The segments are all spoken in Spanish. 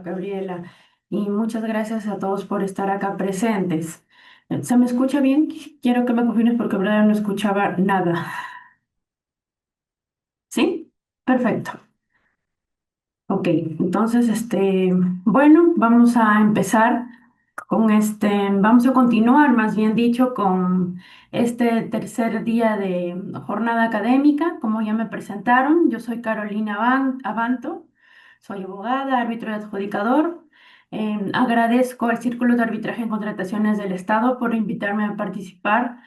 Gabriela, y muchas gracias a todos por estar acá presentes. ¿Se me escucha bien? Quiero que me confirmes porque en verdad no escuchaba nada. ¿Sí? Perfecto. Ok, entonces, bueno, vamos a empezar vamos a continuar, más bien dicho, con este tercer día de jornada académica. Como ya me presentaron, yo soy Carolina Abanto, soy abogada, árbitro y adjudicador. Agradezco al Círculo de Arbitraje en Contrataciones del Estado por invitarme a participar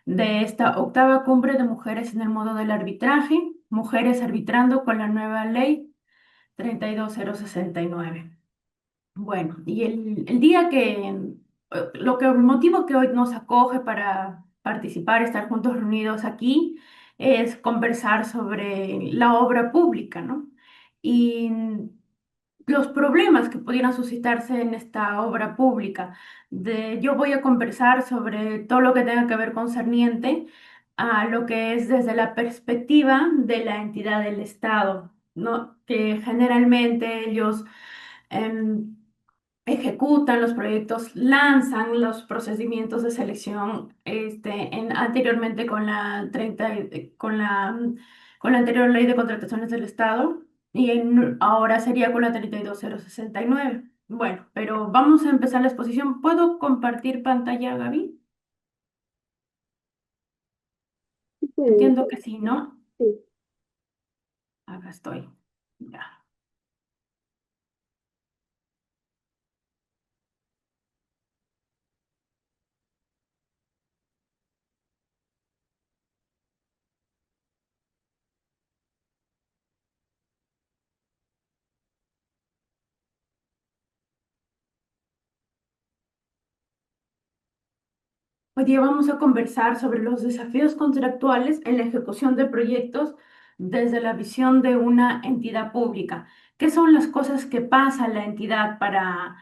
de esta octava cumbre de mujeres en el mundo del arbitraje, mujeres arbitrando con la nueva ley 32069. Bueno, y el día el motivo que hoy nos acoge para participar, estar juntos reunidos aquí, es conversar sobre la obra pública, ¿no? Y los problemas que pudieran suscitarse en esta obra pública. Yo voy a conversar sobre todo lo que tenga que ver concerniente a lo que es desde la perspectiva de la entidad del Estado, ¿no? Que generalmente ellos em, ejecutan los proyectos, lanzan los procedimientos de selección anteriormente con la 30, con la anterior ley de contrataciones del Estado ahora sería con la 32069. Bueno, pero vamos a empezar la exposición. ¿Puedo compartir pantalla, Gaby? Sí, puede, Entiendo que sí, ¿no? sí. Acá estoy. Ya. Hoy día vamos a conversar sobre los desafíos contractuales en la ejecución de proyectos desde la visión de una entidad pública. ¿Qué son las cosas que pasa la entidad para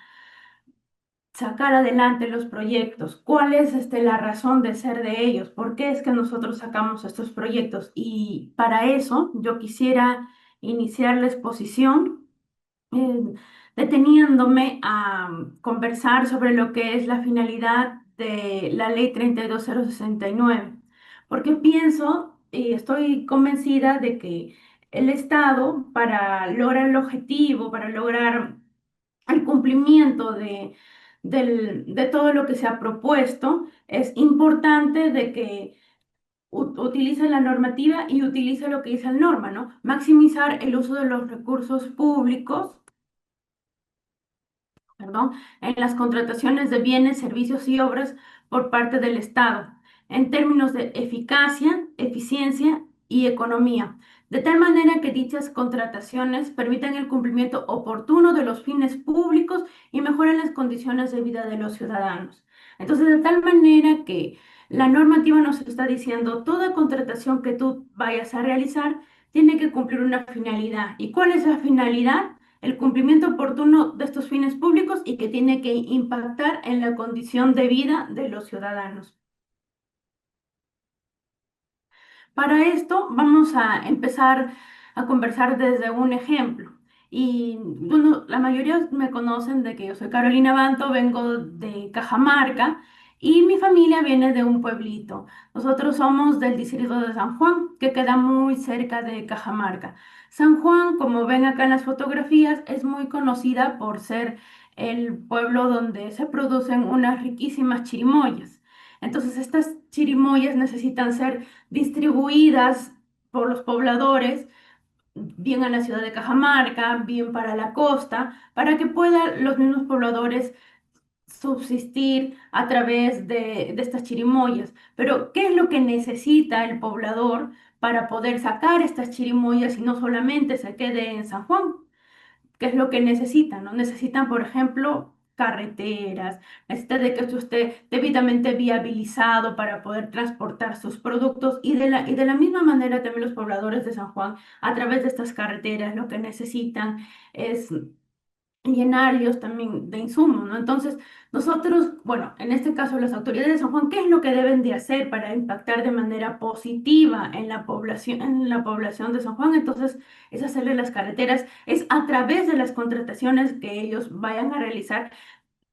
sacar adelante los proyectos? ¿Cuál es la razón de ser de ellos? ¿Por qué es que nosotros sacamos estos proyectos? Y para eso yo quisiera iniciar la exposición eh, deteniéndome a conversar sobre lo que es la finalidad de la ley 32069, porque pienso y estoy convencida de que el Estado, para lograr el objetivo, para lograr el cumplimiento de todo lo que se ha propuesto, es importante de que utilice la normativa y utilice lo que dice la norma, ¿no? Maximizar el uso de los recursos públicos, perdón, en las contrataciones de bienes, servicios y obras por parte del Estado, en términos de eficacia, eficiencia y economía, de tal manera que dichas contrataciones permitan el cumplimiento oportuno de los fines públicos y mejoren las condiciones de vida de los ciudadanos. Entonces, de tal manera que la normativa nos está diciendo, toda contratación que tú vayas a realizar tiene que cumplir una finalidad. ¿Y cuál es la finalidad? El cumplimiento oportuno de estos fines públicos y que tiene que impactar en la condición de vida de los ciudadanos. Para esto vamos a empezar a conversar desde un ejemplo. Y bueno, la mayoría me conocen de que yo soy Carolina Banto, vengo de Cajamarca y mi familia viene de un pueblito. Nosotros somos del distrito de San Juan, que queda muy cerca de Cajamarca. San Juan, como ven acá en las fotografías, es muy conocida por ser el pueblo donde se producen unas riquísimas chirimoyas. Entonces, estas chirimoyas necesitan ser distribuidas por los pobladores, bien a la ciudad de Cajamarca, bien para la costa, para que puedan los mismos pobladores subsistir a través de estas chirimoyas. Pero, ¿qué es lo que necesita el poblador para poder sacar estas chirimoyas y no solamente se quede en San Juan? ¿Qué es lo que necesitan? ¿No? Necesitan, por ejemplo, carreteras, necesitan de que esto esté debidamente viabilizado para poder transportar sus productos y de la misma manera también los pobladores de San Juan, a través de estas carreteras, lo que necesitan es llenarios también de insumos, ¿no? Entonces, nosotros, bueno, en este caso las autoridades de San Juan, ¿qué es lo que deben de hacer para impactar de manera positiva en la población de San Juan? Entonces, es hacerle las carreteras, es a través de las contrataciones que ellos vayan a realizar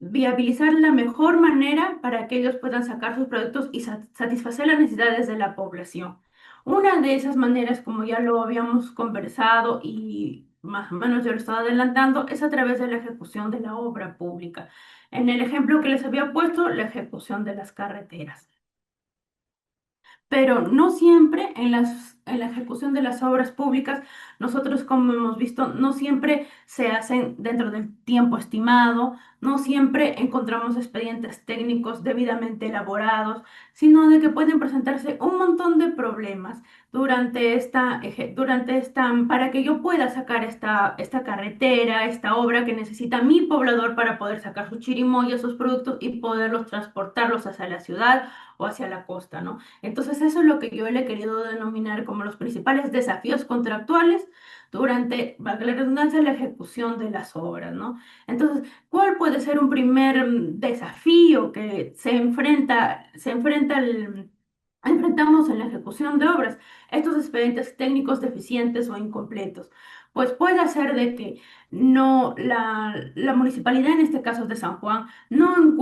viabilizar la mejor manera para que ellos puedan sacar sus productos y satisfacer las necesidades de la población. Una de esas maneras, como ya lo habíamos conversado y más o menos yo lo estaba adelantando, es a través de la ejecución de la obra pública. En el ejemplo que les había puesto, la ejecución de las carreteras, pero no siempre en la ejecución de las obras públicas, nosotros como hemos visto, no siempre se hacen dentro del tiempo estimado, no siempre encontramos expedientes técnicos debidamente elaborados, sino de que pueden presentarse un montón de problemas para que yo pueda sacar esta carretera, esta obra que necesita mi poblador para poder sacar sus chirimoyas, sus productos y poderlos transportarlos hacia la ciudad o hacia la costa, ¿no? Entonces, eso es lo que yo le he querido denominar como los principales desafíos contractuales durante, valga la redundancia, la ejecución de las obras, ¿no? Entonces, ¿cuál puede ser un primer desafío que enfrentamos en la ejecución de obras? Estos expedientes técnicos deficientes o incompletos. Pues puede ser de que la municipalidad, en este caso de San Juan, no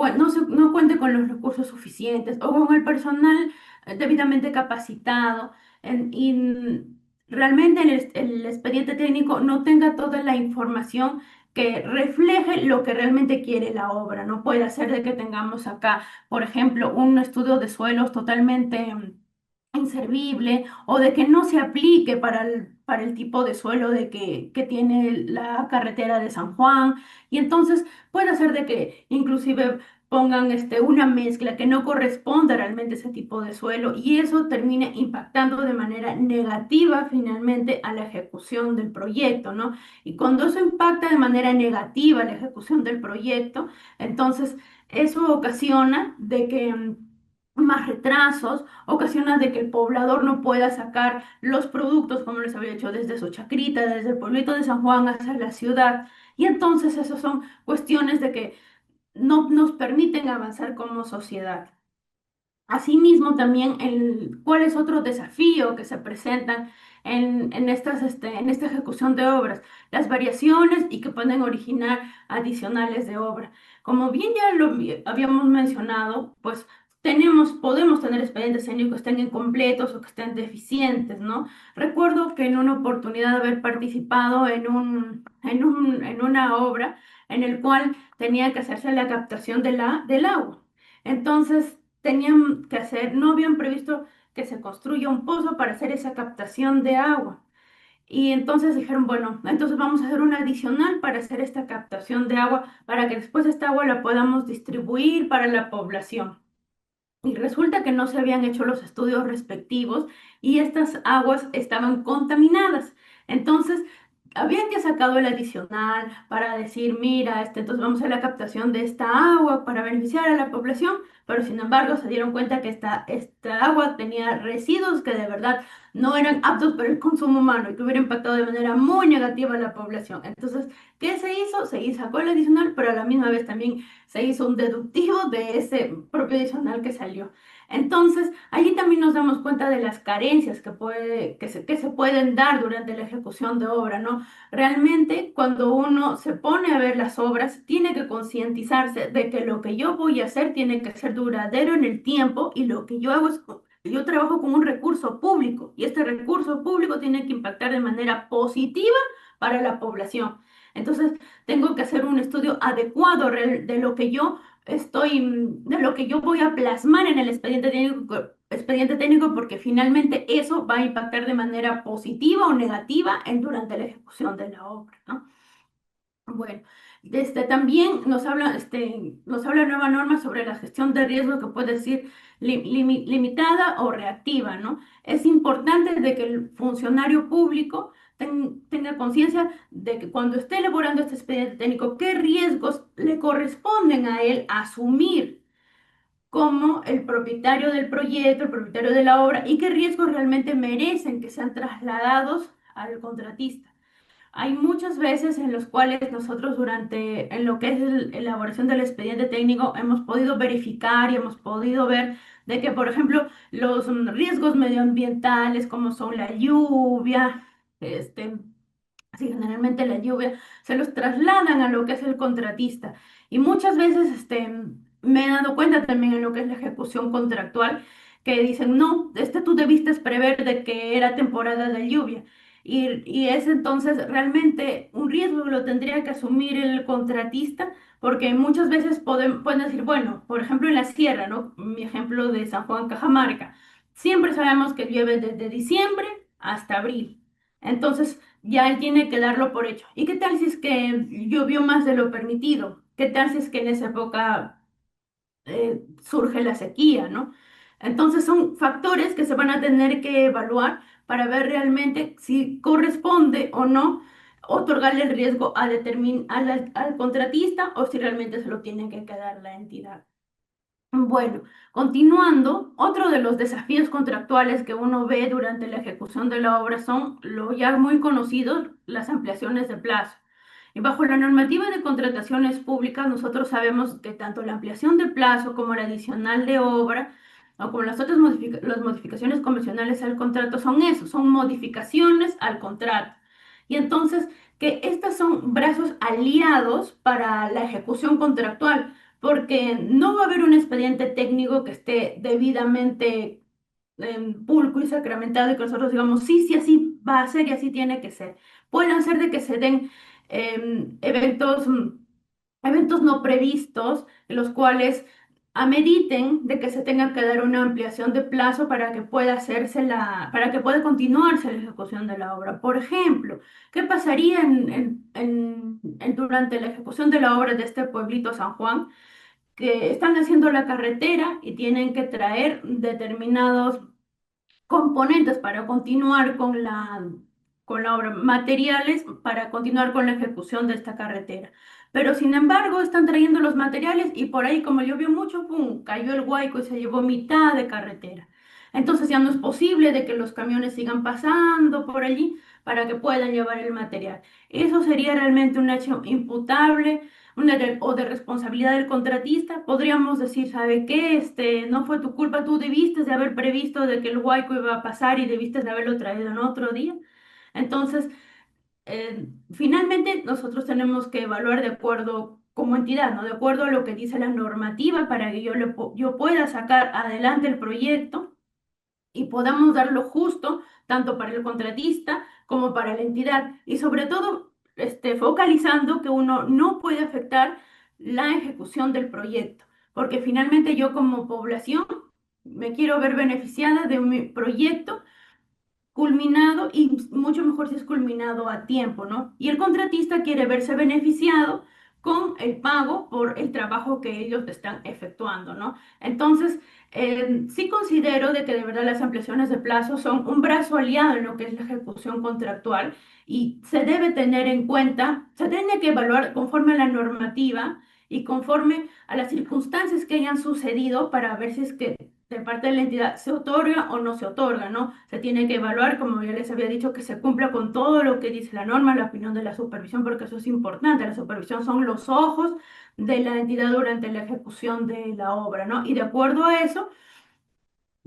cuente con los recursos suficientes o con el personal debidamente capacitado y realmente el expediente técnico no tenga toda la información que refleje lo que realmente quiere la obra. No puede ser de que tengamos acá, por ejemplo, un estudio de suelos totalmente inservible o de que no se aplique para el tipo de suelo que tiene la carretera de San Juan. Y entonces puede ser de que inclusive pongan una mezcla que no corresponda realmente a ese tipo de suelo y eso termine impactando de manera negativa finalmente a la ejecución del proyecto, ¿no? Y cuando eso impacta de manera negativa la ejecución del proyecto, entonces eso ocasiona de que más retrasos, ocasiona de que el poblador no pueda sacar los productos, como les había dicho, desde su chacrita, desde el pueblito de San Juan hasta la ciudad. Y entonces esas son cuestiones de que no nos permiten avanzar como sociedad. Asimismo, también cuál es otro desafío que se presentan en esta ejecución de obras, las variaciones y que pueden originar adicionales de obra. Como bien ya habíamos mencionado, pues podemos tener expedientes técnicos que estén incompletos o que estén deficientes, ¿no? Recuerdo que en una oportunidad de haber participado en una obra en el cual tenía que hacerse la captación del agua. Entonces, no habían previsto que se construya un pozo para hacer esa captación de agua. Y entonces dijeron, bueno, entonces vamos a hacer un adicional para hacer esta captación de agua, para que después esta agua la podamos distribuir para la población. Y resulta que no se habían hecho los estudios respectivos y estas aguas estaban contaminadas. Entonces, habían que sacado el adicional para decir, mira, entonces vamos a hacer la captación de esta agua para beneficiar a la población, pero sin embargo se dieron cuenta que esta agua tenía residuos que de verdad no eran aptos para el consumo humano y que hubiera impactado de manera muy negativa a la población. Entonces, ¿qué se hizo? Sacó el adicional, pero a la misma vez también se hizo un deductivo de ese propio adicional que salió. Entonces, allí también nos damos cuenta de las carencias que se pueden dar durante la ejecución de obra, ¿no? Realmente, cuando uno se pone a ver las obras, tiene que concientizarse de que lo que yo voy a hacer tiene que ser duradero en el tiempo y lo que yo hago es, yo trabajo con un recurso público y este recurso público tiene que impactar de manera positiva para la población. Entonces, tengo que hacer un estudio adecuado de lo que de lo que yo voy a plasmar en el expediente técnico, porque finalmente eso va a impactar de manera positiva o negativa durante la ejecución de la obra, ¿no? Bueno, también nos habla la nueva norma sobre la gestión de riesgo que puede ser limitada o reactiva, ¿no? Es importante de que el funcionario público tenga conciencia de que cuando esté elaborando este expediente técnico, qué riesgos le corresponden a él asumir como el propietario del proyecto, el propietario de la obra, y qué riesgos realmente merecen que sean trasladados al contratista. Hay muchas veces en los cuales nosotros durante, en lo que es la elaboración del expediente técnico, hemos podido verificar y hemos podido ver de que, por ejemplo, los riesgos medioambientales, como son la lluvia, este, así generalmente la lluvia, se los trasladan a lo que es el contratista. Y muchas veces me he dado cuenta también en lo que es la ejecución contractual, que dicen, no, tú debiste prever de que era temporada de lluvia. Y es entonces realmente un riesgo que lo tendría que asumir el contratista, porque muchas veces pueden decir, bueno, por ejemplo en la sierra, ¿no? Mi ejemplo de San Juan, Cajamarca, siempre sabemos que llueve desde diciembre hasta abril. Entonces, ya él tiene que darlo por hecho. ¿Y qué tal si es que llovió más de lo permitido? ¿Qué tal si es que en esa época surge la sequía, ¿no? Entonces son factores que se van a tener que evaluar para ver realmente si corresponde o no otorgarle el riesgo al contratista o si realmente se lo tiene que quedar la entidad. Bueno, continuando, otro de los desafíos contractuales que uno ve durante la ejecución de la obra son lo ya muy conocidos, las ampliaciones de plazo. Y bajo la normativa de contrataciones públicas, nosotros sabemos que tanto la ampliación de plazo como la adicional de obra, o como las otras las modificaciones convencionales al contrato son eso, son modificaciones al contrato. Y entonces, que estas son brazos aliados para la ejecución contractual porque no va a haber un expediente técnico que esté debidamente pulcro y sacramentado y que nosotros digamos, sí, sí, así va a ser y así tiene que ser. Pueden ser de que se den eventos no previstos, en los cuales ameriten de que se tenga que dar una ampliación de plazo para que pueda para que pueda continuarse la ejecución de la obra. Por ejemplo, ¿qué pasaría durante la ejecución de la obra de este pueblito San Juan? Que están haciendo la carretera y tienen que traer determinados componentes para continuar con la obra, materiales para continuar con la ejecución de esta carretera. Pero sin embargo, están trayendo los materiales y por ahí, como llovió mucho, ¡pum!, cayó el huaico y se llevó mitad de carretera. Entonces ya no es posible de que los camiones sigan pasando por allí para que puedan llevar el material. Eso sería realmente un hecho imputable o de responsabilidad del contratista. Podríamos decir, ¿sabe qué? No fue tu culpa, tú debiste de haber previsto de que el huaico iba a pasar y debiste de haberlo traído en otro día. Entonces, finalmente nosotros tenemos que evaluar de acuerdo como entidad, ¿no? De acuerdo a lo que dice la normativa para que yo pueda sacar adelante el proyecto y podamos dar lo justo tanto para el contratista como para la entidad y sobre todo focalizando que uno no puede afectar la ejecución del proyecto, porque finalmente yo como población me quiero ver beneficiada de mi proyecto culminado y mucho mejor si es culminado a tiempo, ¿no? Y el contratista quiere verse beneficiado con el pago por el trabajo que ellos están efectuando, ¿no? Entonces, sí considero de que de verdad las ampliaciones de plazo son un brazo aliado en lo que es la ejecución contractual y se debe tener en cuenta, se tiene que evaluar conforme a la normativa y conforme a las circunstancias que hayan sucedido para ver si es que de parte de la entidad se otorga o no se otorga, ¿no? Se tiene que evaluar, como ya les había dicho, que se cumpla con todo lo que dice la norma, la opinión de la supervisión, porque eso es importante. La supervisión son los ojos de la entidad durante la ejecución de la obra, ¿no? Y de acuerdo a eso,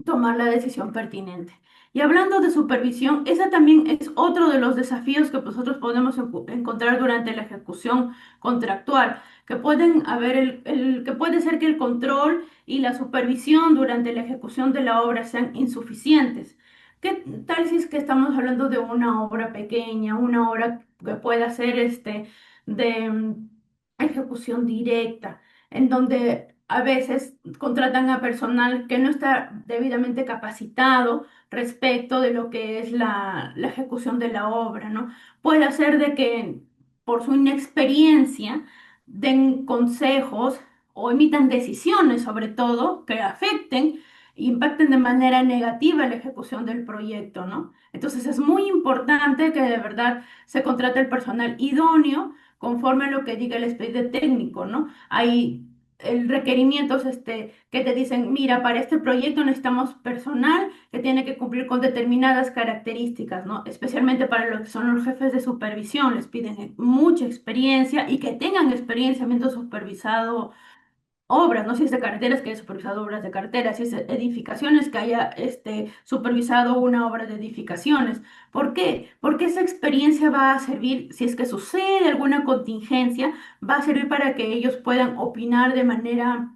tomar la decisión pertinente. Y hablando de supervisión, ese también es otro de los desafíos que nosotros podemos encontrar durante la ejecución contractual, que pueden haber que puede ser que el control y la supervisión durante la ejecución de la obra sean insuficientes. ¿Qué tal si es que estamos hablando de una obra pequeña, una obra que pueda ser de ejecución directa, en donde a veces contratan a personal que no está debidamente capacitado respecto de lo que es la ejecución de la obra, ¿no? Puede ser de que por su inexperiencia den consejos o emitan decisiones, sobre todo, que afecten e impacten de manera negativa la ejecución del proyecto, ¿no? Entonces es muy importante que de verdad se contrate el personal idóneo conforme a lo que diga el expediente técnico, ¿no? Hay requerimientos que te dicen, mira, para este proyecto necesitamos personal que tiene que cumplir con determinadas características, ¿no? Especialmente para lo que son los jefes de supervisión, les piden mucha experiencia y que tengan experiencia habiendo supervisado obras, no si es de carreteras, que haya supervisado obras de carreteras, si es de edificaciones, que haya supervisado una obra de edificaciones. ¿Por qué? Porque esa experiencia va a servir, si es que sucede alguna contingencia, va a servir para que ellos puedan opinar de manera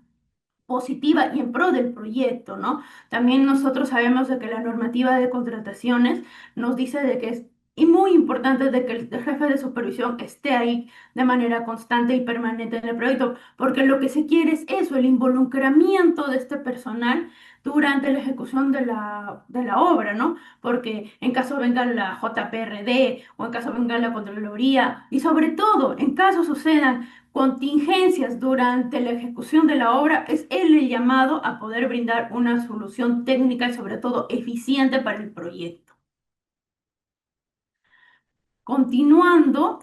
positiva y en pro del proyecto, ¿no? También nosotros sabemos de que la normativa de contrataciones nos dice de que es y muy importante de que el jefe de supervisión esté ahí de manera constante y permanente en el proyecto, porque lo que se quiere es eso, el involucramiento de este personal durante la ejecución de la obra, ¿no? Porque en caso venga la JPRD o en caso venga la Contraloría y sobre todo en caso sucedan contingencias durante la ejecución de la obra, es él el llamado a poder brindar una solución técnica y sobre todo eficiente para el proyecto. Continuando,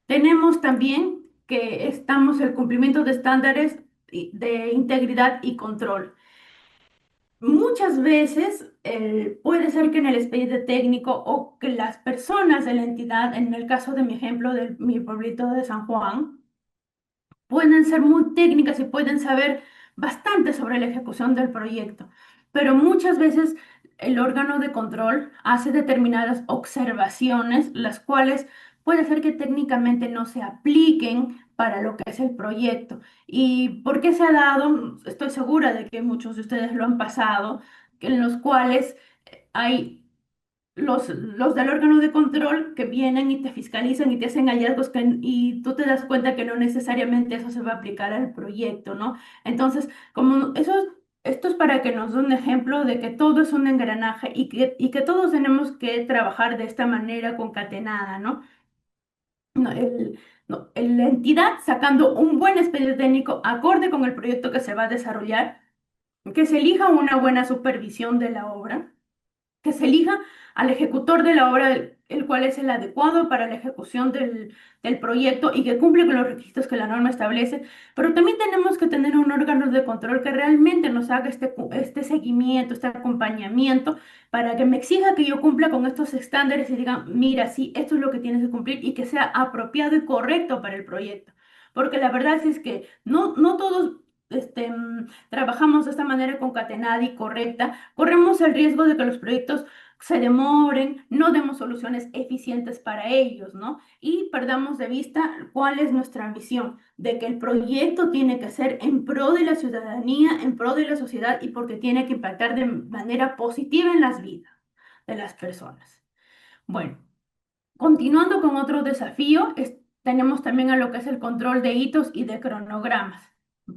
tenemos también que estamos el cumplimiento de estándares de integridad y control. Muchas veces puede ser que en el expediente técnico o que las personas de la entidad, en el caso de mi ejemplo de mi pueblito de San Juan, pueden ser muy técnicas y pueden saber bastante sobre la ejecución del proyecto, pero muchas veces el órgano de control hace determinadas observaciones, las cuales puede ser que técnicamente no se apliquen para lo que es el proyecto. ¿Y por qué se ha dado? Estoy segura de que muchos de ustedes lo han pasado, en los cuales hay los del órgano de control que vienen y te fiscalizan y te hacen hallazgos y tú te das cuenta que no necesariamente eso se va a aplicar al proyecto, ¿no? Entonces, como eso, esto es para que nos dé un ejemplo de que todo es un engranaje y que todos tenemos que trabajar de esta manera concatenada, ¿no? No, la entidad sacando un buen expediente técnico acorde con el proyecto que se va a desarrollar, que se elija una buena supervisión de la obra, que se elija al ejecutor de la obra, el cual es el adecuado para la ejecución del proyecto y que cumple con los requisitos que la norma establece, pero también tenemos que tener un órgano de control que realmente nos haga este seguimiento, este acompañamiento, para que me exija que yo cumpla con estos estándares y diga, mira, sí, esto es lo que tienes que cumplir y que sea apropiado y correcto para el proyecto. Porque la verdad es que no todos trabajamos de esta manera concatenada y correcta, corremos el riesgo de que los proyectos se demoren, no demos soluciones eficientes para ellos, ¿no? Y perdamos de vista cuál es nuestra visión, de que el proyecto tiene que ser en pro de la ciudadanía, en pro de la sociedad y porque tiene que impactar de manera positiva en las vidas de las personas. Bueno. Continuando con otro desafío, tenemos también a lo que es el control de hitos y de cronogramas,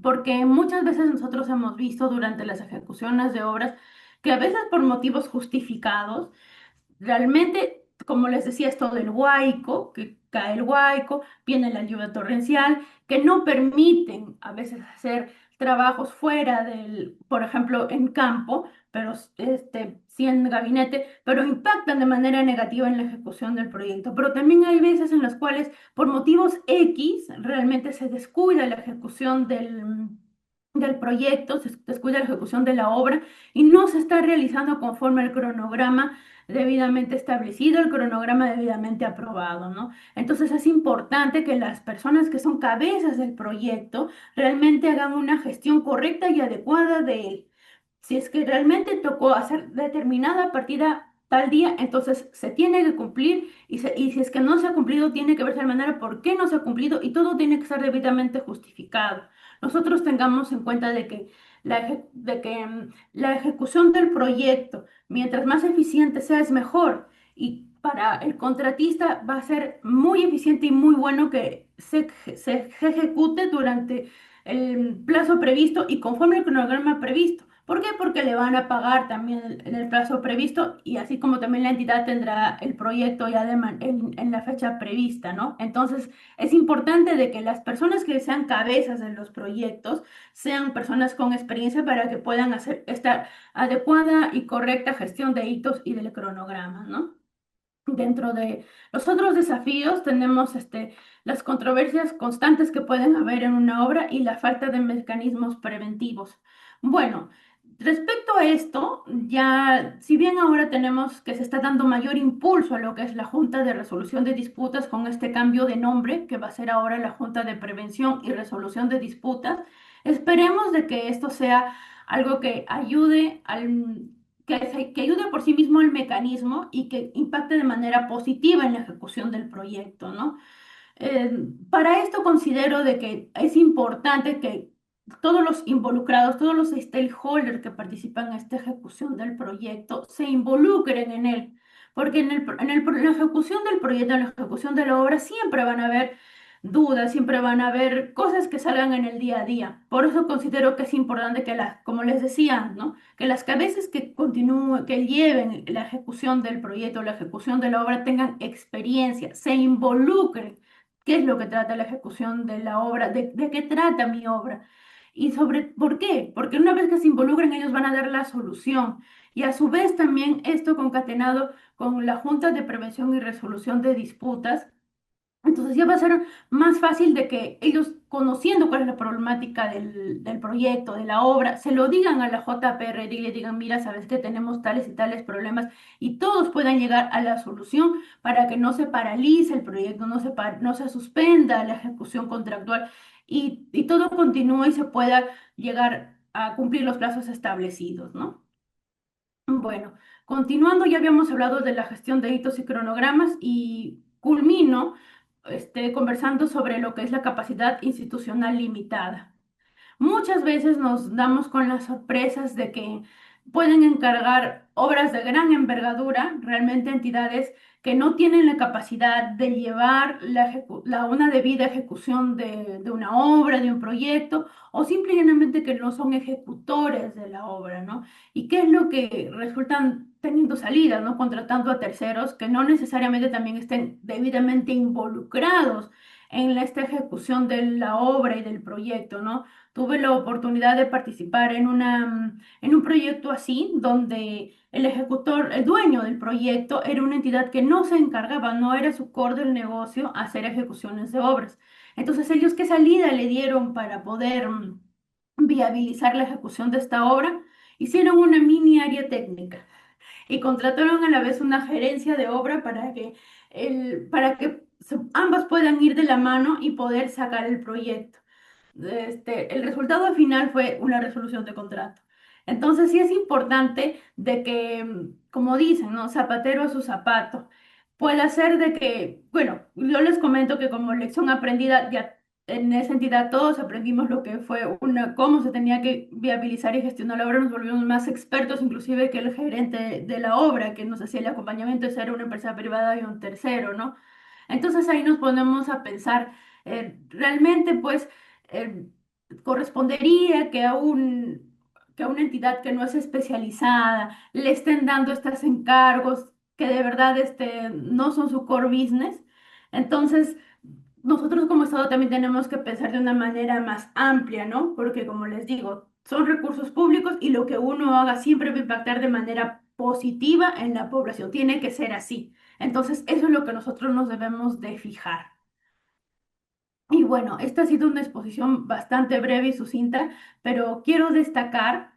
porque muchas veces nosotros hemos visto durante las ejecuciones de obras que a veces por motivos justificados realmente, como les decía, es todo el huaico, que cae el huaico, viene la lluvia torrencial, que no permiten a veces hacer trabajos fuera por ejemplo, en campo, pero sí en gabinete, pero impactan de manera negativa en la ejecución del proyecto. Pero también hay veces en las cuales, por motivos X, realmente se descuida la ejecución del proyecto, se descuida la ejecución de la obra y no se está realizando conforme al cronograma debidamente establecido, el cronograma debidamente aprobado, ¿no? Entonces es importante que las personas que son cabezas del proyecto realmente hagan una gestión correcta y adecuada de él. Si es que realmente tocó hacer determinada partida tal día, entonces se tiene que cumplir y si es que no se ha cumplido, tiene que verse de manera por qué no se ha cumplido y todo tiene que estar debidamente justificado. Nosotros tengamos en cuenta de que la ejecución del proyecto, mientras más eficiente sea, es mejor. Y para el contratista va a ser muy eficiente y muy bueno que se ejecute durante el plazo previsto y conforme el cronograma previsto. ¿Por qué? Porque le van a pagar también en el plazo previsto y así como también la entidad tendrá el proyecto ya en la fecha prevista, ¿no? Entonces, es importante de que las personas que sean cabezas de los proyectos sean personas con experiencia para que puedan hacer esta adecuada y correcta gestión de hitos y del cronograma, ¿no? Dentro de los otros desafíos tenemos las controversias constantes que pueden haber en una obra y la falta de mecanismos preventivos. Bueno, respecto a esto, ya si bien ahora tenemos que se está dando mayor impulso a lo que es la Junta de Resolución de Disputas con este cambio de nombre que va a ser ahora la Junta de Prevención y Resolución de Disputas, esperemos de que esto sea algo que ayude al que ayude por sí mismo el mecanismo y que impacte de manera positiva en la ejecución del proyecto, ¿no? Para esto considero de que es importante que todos los involucrados, todos los stakeholders que participan en esta ejecución del proyecto se involucren en él, porque en la ejecución del proyecto, en la ejecución de la obra, siempre van a haber dudas, siempre van a haber cosas que salgan en el día a día. Por eso considero que es importante que las, como les decía, ¿no? Que las cabezas que continúen, que lleven la ejecución del proyecto, la ejecución de la obra, tengan experiencia, se involucren. ¿Qué es lo que trata la ejecución de la obra? De qué trata mi obra? Y sobre, ¿por qué? Porque una vez que se involucren, ellos van a dar la solución. Y a su vez también esto concatenado con la Junta de Prevención y Resolución de Disputas, entonces ya va a ser más fácil de que ellos, conociendo cuál es la problemática del proyecto, de la obra, se lo digan a la JPRD y le digan, mira, sabes que tenemos tales y tales problemas y todos puedan llegar a la solución para que no se paralice el proyecto, no se suspenda la ejecución contractual y todo continúe y se pueda llegar a cumplir los plazos establecidos, ¿no? Bueno, continuando, ya habíamos hablado de la gestión de hitos y cronogramas y culmino conversando sobre lo que es la capacidad institucional limitada. Muchas veces nos damos con las sorpresas de que pueden encargar obras de gran envergadura, realmente entidades que no tienen la capacidad de llevar una debida ejecución de una obra, de un proyecto, o simplemente que no son ejecutores de la obra, ¿no? ¿Y qué es lo que resultan teniendo salidas, ¿no? Contratando a terceros que no necesariamente también estén debidamente involucrados en esta ejecución de la obra y del proyecto, ¿no? Tuve la oportunidad de participar en un proyecto así, donde el ejecutor, el dueño del proyecto, era una entidad que no se encargaba, no era su core del negocio hacer ejecuciones de obras. Entonces, ellos, ¿qué salida le dieron para poder viabilizar la ejecución de esta obra? Hicieron una mini área técnica y contrataron a la vez una gerencia de obra para que ambas puedan ir de la mano y poder sacar el proyecto. El resultado final fue una resolución de contrato. Entonces sí es importante de que, como dicen, ¿no? Zapatero a su zapato. Puede ser de que, bueno, yo les comento que como lección aprendida, ya en esa entidad todos aprendimos lo que fue cómo se tenía que viabilizar y gestionar la obra, nos volvimos más expertos inclusive que el gerente de la obra que nos hacía el acompañamiento, esa era una empresa privada y un tercero, ¿no? Entonces ahí nos ponemos a pensar, realmente pues eh, correspondería que a una entidad que no es especializada le estén dando estos encargos que de verdad no son su core business. Entonces, nosotros como Estado también tenemos que pensar de una manera más amplia, ¿no? Porque como les digo, son recursos públicos y lo que uno haga siempre va a impactar de manera positiva en la población. Tiene que ser así. Entonces, eso es lo que nosotros nos debemos de fijar. Y bueno, esta ha sido una exposición bastante breve y sucinta, pero quiero destacar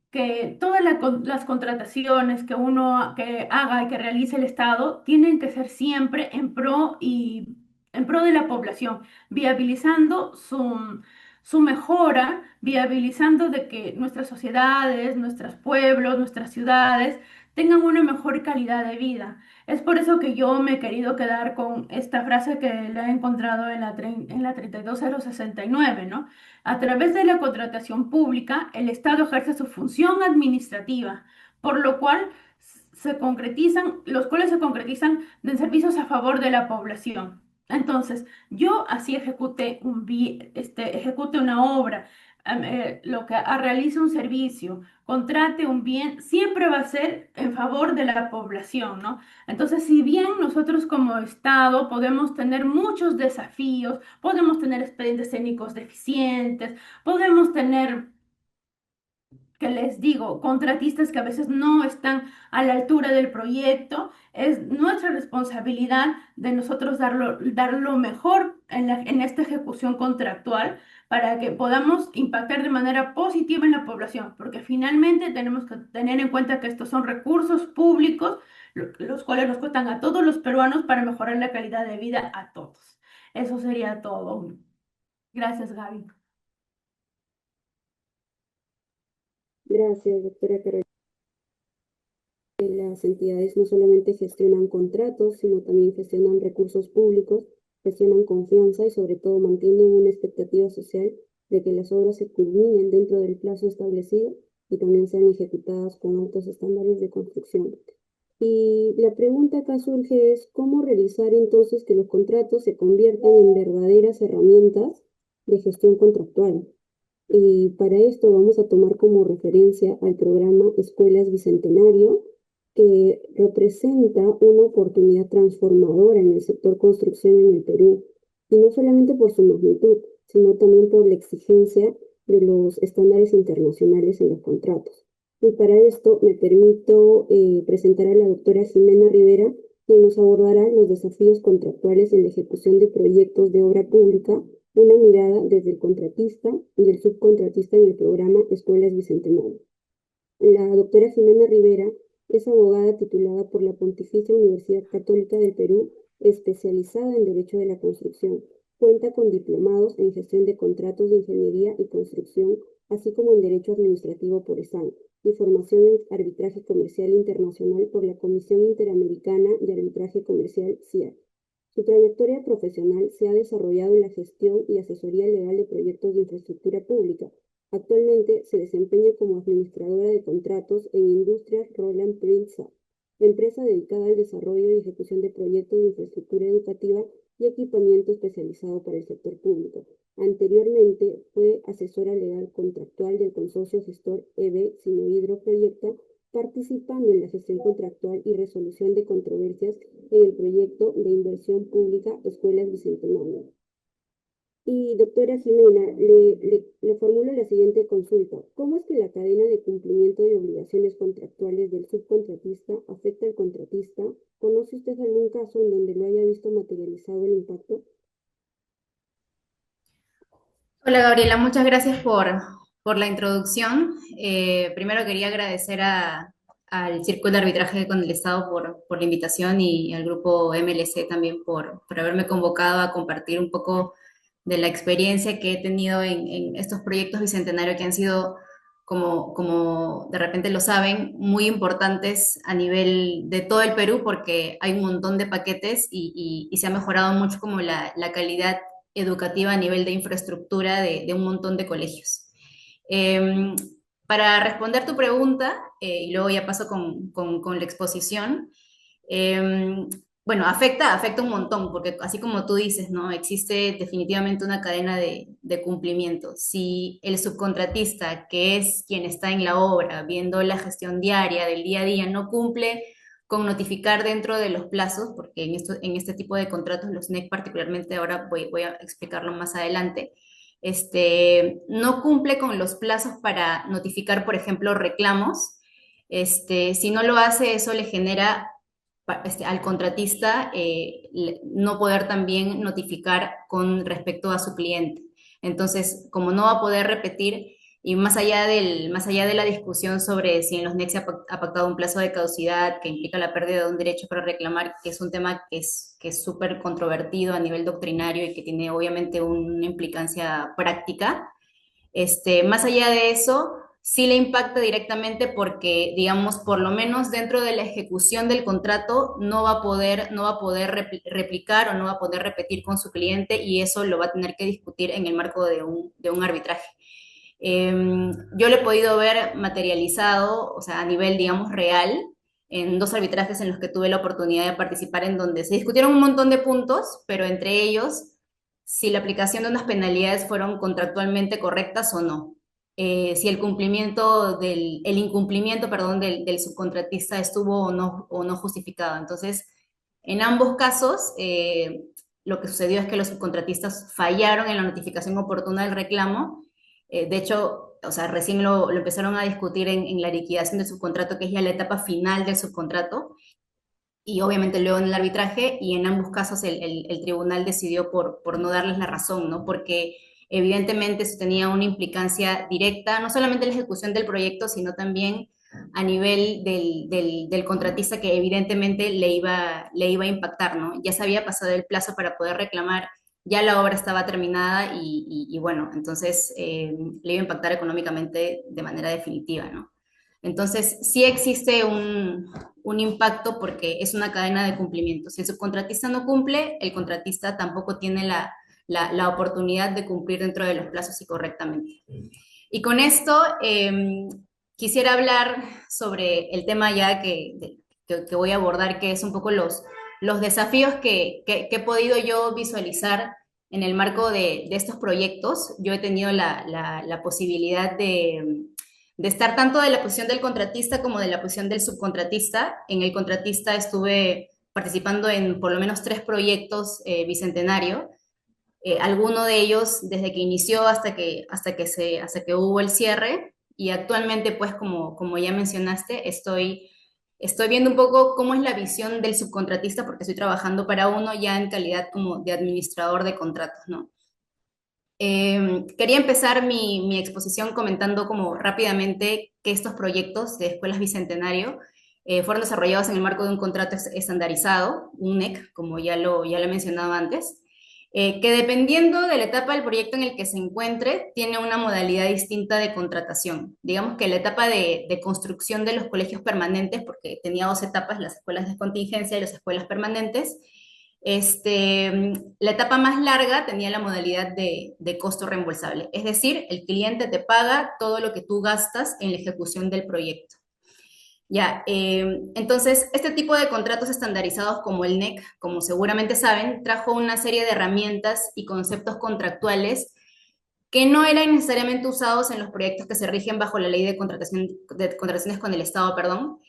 que todas las contrataciones que uno que haga y que realice el Estado tienen que ser siempre en pro de la población, viabilizando su mejora, viabilizando de que nuestras sociedades, nuestros pueblos, nuestras ciudades tengan una mejor calidad de vida. Es por eso que yo me he querido quedar con esta frase que la he encontrado en la 32069, ¿no? A través de la contratación pública, el Estado ejerce su función administrativa, por lo cual los cuales se concretizan en servicios a favor de la población. Entonces, yo así ejecute una obra, realice un servicio, contrate un bien, siempre va a ser en favor de la población, ¿no? Entonces, si bien nosotros como Estado podemos tener muchos desafíos, podemos tener expedientes técnicos deficientes, podemos tener que les digo, contratistas que a veces no están a la altura del proyecto. Es nuestra responsabilidad de nosotros dar lo mejor en esta ejecución contractual para que podamos impactar de manera positiva en la población, porque finalmente tenemos que tener en cuenta que estos son recursos públicos, los cuales nos cuestan a todos los peruanos para mejorar la calidad de vida a todos. Eso sería todo. Gracias, Gaby. Gracias, doctora Carolina. Las entidades no solamente gestionan contratos, sino también gestionan recursos públicos, gestionan confianza y sobre todo mantienen una expectativa social de que las obras se culminen dentro del plazo establecido y también sean ejecutadas con altos estándares de construcción. Y la pregunta acá surge es cómo realizar entonces que los contratos se conviertan en verdaderas herramientas de gestión contractual. Y para esto vamos a tomar como referencia al programa Escuelas Bicentenario, que representa una oportunidad transformadora en el sector construcción en el Perú, y no solamente por su magnitud, sino también por la exigencia de los estándares internacionales en los contratos. Y para esto me permito presentar a la doctora Jimena Rivera, quien nos abordará los desafíos contractuales en la ejecución de proyectos de obra pública, una mirada desde el contratista y el subcontratista en el programa Escuelas Bicentenario. La doctora Jimena Rivera es abogada titulada por la Pontificia Universidad Católica del Perú, especializada en Derecho de la Construcción. Cuenta con diplomados en Gestión de Contratos de Ingeniería y Construcción, así como en Derecho Administrativo por ESAN, y formación en Arbitraje Comercial Internacional por la Comisión Interamericana de Arbitraje Comercial, CIAR. Su trayectoria profesional se ha desarrollado en la gestión y asesoría legal de proyectos de infraestructura pública. Actualmente se desempeña como administradora de contratos en Industrias Roland Prince, empresa dedicada al desarrollo y ejecución de proyectos de infraestructura educativa y equipamiento especializado para el sector público. Anteriormente fue asesora legal contractual del consorcio gestor EB Sinohidro Proyecta, participando en la gestión contractual y resolución de controversias en el proyecto de inversión pública Escuelas Bicentenario. Y doctora Jimena, le formulo la siguiente consulta. ¿Cómo es que la cadena de cumplimiento de obligaciones contractuales del subcontratista afecta al contratista? ¿Conoce usted algún caso en donde lo haya visto materializado el impacto? Hola Gabriela, muchas gracias por la introducción. Primero quería agradecer al Círculo de Arbitraje con el Estado por la invitación y al grupo MLC también por haberme convocado a compartir un poco de la experiencia que he tenido en estos proyectos bicentenarios que han sido, como de repente lo saben, muy importantes a nivel de todo el Perú porque hay un montón de paquetes y se ha mejorado mucho como la calidad educativa a nivel de infraestructura de un montón de colegios. Eh, para responder tu pregunta, y luego ya paso con la exposición, eh, bueno, afecta un montón, porque así como tú dices, ¿no? Existe definitivamente una cadena de cumplimiento. Si el subcontratista, que es quien está en la obra, viendo la gestión diaria del día a día, no cumple con notificar dentro de los plazos, porque en este tipo de contratos, los NEC particularmente, ahora voy a explicarlo más adelante, no cumple con los plazos para notificar, por ejemplo, reclamos. Si no lo hace, eso le genera al contratista no poder también notificar con respecto a su cliente. Entonces, como no va a poder repetir, y más allá de la discusión sobre si en los NEC se ha pactado un plazo de caducidad que implica la pérdida de un derecho para reclamar, que es un tema que es súper controvertido a nivel doctrinario y que tiene obviamente una implicancia práctica, más allá de eso, sí le impacta directamente porque, digamos, por lo menos dentro de la ejecución del contrato no va a poder replicar o no va a poder repetir con su cliente y eso lo va a tener que discutir en el marco de un arbitraje. Yo lo he podido ver materializado, o sea, a nivel, digamos, real, en dos arbitrajes en los que tuve la oportunidad de participar, en donde se discutieron un montón de puntos, pero entre ellos, si la aplicación de unas penalidades fueron contractualmente correctas o no. Si el incumplimiento, perdón, del subcontratista estuvo o no justificado. Entonces, en ambos casos, lo que sucedió es que los subcontratistas fallaron en la notificación oportuna del reclamo. De hecho, o sea, recién lo empezaron a discutir en la liquidación del subcontrato, que es ya la etapa final del subcontrato, y obviamente luego en el arbitraje, y en ambos casos el tribunal decidió por no darles la razón, ¿no? Porque evidentemente eso tenía una implicancia directa, no solamente en la ejecución del proyecto, sino también a nivel del contratista que evidentemente le iba a impactar, ¿no? Ya se había pasado el plazo para poder reclamar, ya la obra estaba terminada y bueno, entonces le iba a impactar económicamente de manera definitiva, ¿no? Entonces, sí existe un impacto porque es una cadena de cumplimiento. Si el subcontratista no cumple, el contratista tampoco tiene la oportunidad de cumplir dentro de los plazos y correctamente. Y con esto quisiera hablar sobre el tema ya que voy a abordar, que es un poco los desafíos que he podido yo visualizar en el marco de estos proyectos. Yo he tenido la posibilidad de estar tanto de la posición del contratista como de la posición del subcontratista. En el contratista estuve participando en por lo menos 3 proyectos bicentenario, alguno de ellos desde que inició hasta que hubo el cierre, y actualmente, pues, como ya mencionaste, estoy viendo un poco cómo es la visión del subcontratista, porque estoy trabajando para uno ya en calidad como de administrador de contratos, ¿no? Quería empezar mi exposición comentando como rápidamente que estos proyectos de escuelas Bicentenario fueron desarrollados en el marco de un contrato estandarizado, un NEC, como ya lo he mencionado antes, que dependiendo de la etapa del proyecto en el que se encuentre, tiene una modalidad distinta de contratación. Digamos que la etapa de construcción de los colegios permanentes, porque tenía 2 etapas, las escuelas de contingencia y las escuelas permanentes. La etapa más larga tenía la modalidad de costo reembolsable, es decir, el cliente te paga todo lo que tú gastas en la ejecución del proyecto. Ya, entonces, este tipo de contratos estandarizados como el NEC, como seguramente saben, trajo una serie de herramientas y conceptos contractuales que no eran necesariamente usados en los proyectos que se rigen bajo la ley de contrataciones con el Estado, perdón.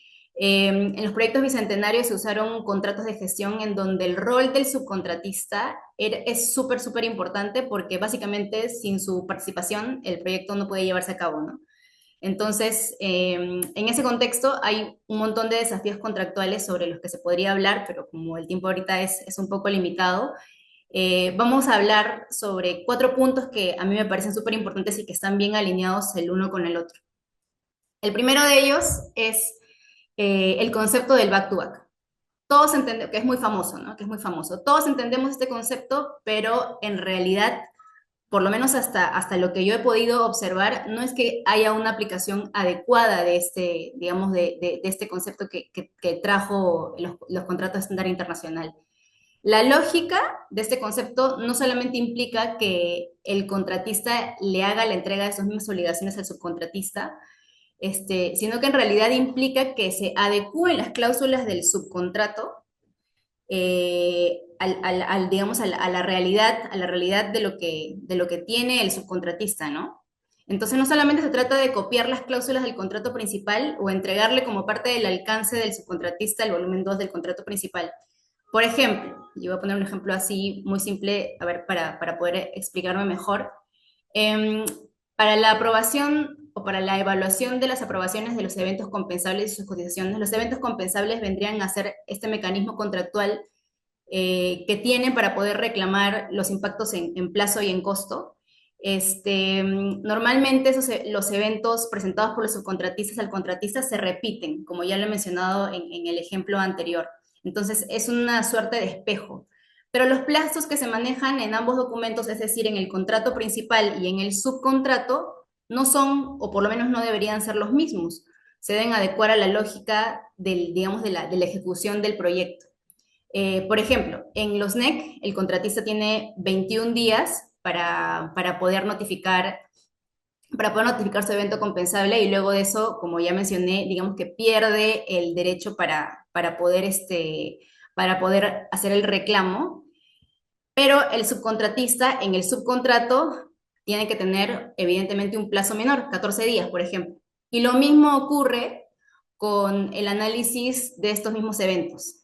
En los proyectos bicentenarios se usaron contratos de gestión en donde el rol del subcontratista es súper, súper importante, porque básicamente sin su participación el proyecto no puede llevarse a cabo, ¿no? Entonces, en ese contexto hay un montón de desafíos contractuales sobre los que se podría hablar, pero como el tiempo ahorita es un poco limitado, vamos a hablar sobre 4 puntos que a mí me parecen súper importantes y que están bien alineados el uno con el otro. El primero de ellos es el concepto del back-to-back. Todos entendemos, que es muy famoso, ¿no? Que es muy famoso. Todos entendemos este concepto, pero en realidad, por lo menos hasta lo que yo he podido observar, no es que haya una aplicación adecuada de este, digamos, de este concepto que trajo los contratos estándar internacional. La lógica de este concepto no solamente implica que el contratista le haga la entrega de esas mismas obligaciones al subcontratista, sino que en realidad implica que se adecúen las cláusulas del subcontrato digamos, a la realidad de lo que tiene el subcontratista, ¿no? Entonces, no solamente se trata de copiar las cláusulas del contrato principal o entregarle como parte del alcance del subcontratista el volumen 2 del contrato principal. Por ejemplo, yo voy a poner un ejemplo así muy simple, a ver, para poder explicarme mejor. Em, para la aprobación o para la evaluación de las aprobaciones de los eventos compensables y sus cotizaciones, los eventos compensables vendrían a ser este mecanismo contractual que tienen para poder reclamar los impactos en plazo y en costo. Normalmente los eventos presentados por los subcontratistas al contratista se repiten, como ya lo he mencionado en el ejemplo anterior. Entonces, es una suerte de espejo. Pero los plazos que se manejan en ambos documentos, es decir, en el contrato principal y en el subcontrato, no son, o por lo menos no deberían ser los mismos. Se deben adecuar a la lógica digamos, de la ejecución del proyecto. Por ejemplo, en los NEC, el contratista tiene 21 días para poder notificar su evento compensable, y luego de eso, como ya mencioné, digamos que pierde el derecho para poder hacer el reclamo, pero el subcontratista en el subcontrato tiene que tener evidentemente un plazo menor, 14 días, por ejemplo. Y lo mismo ocurre con el análisis de estos mismos eventos.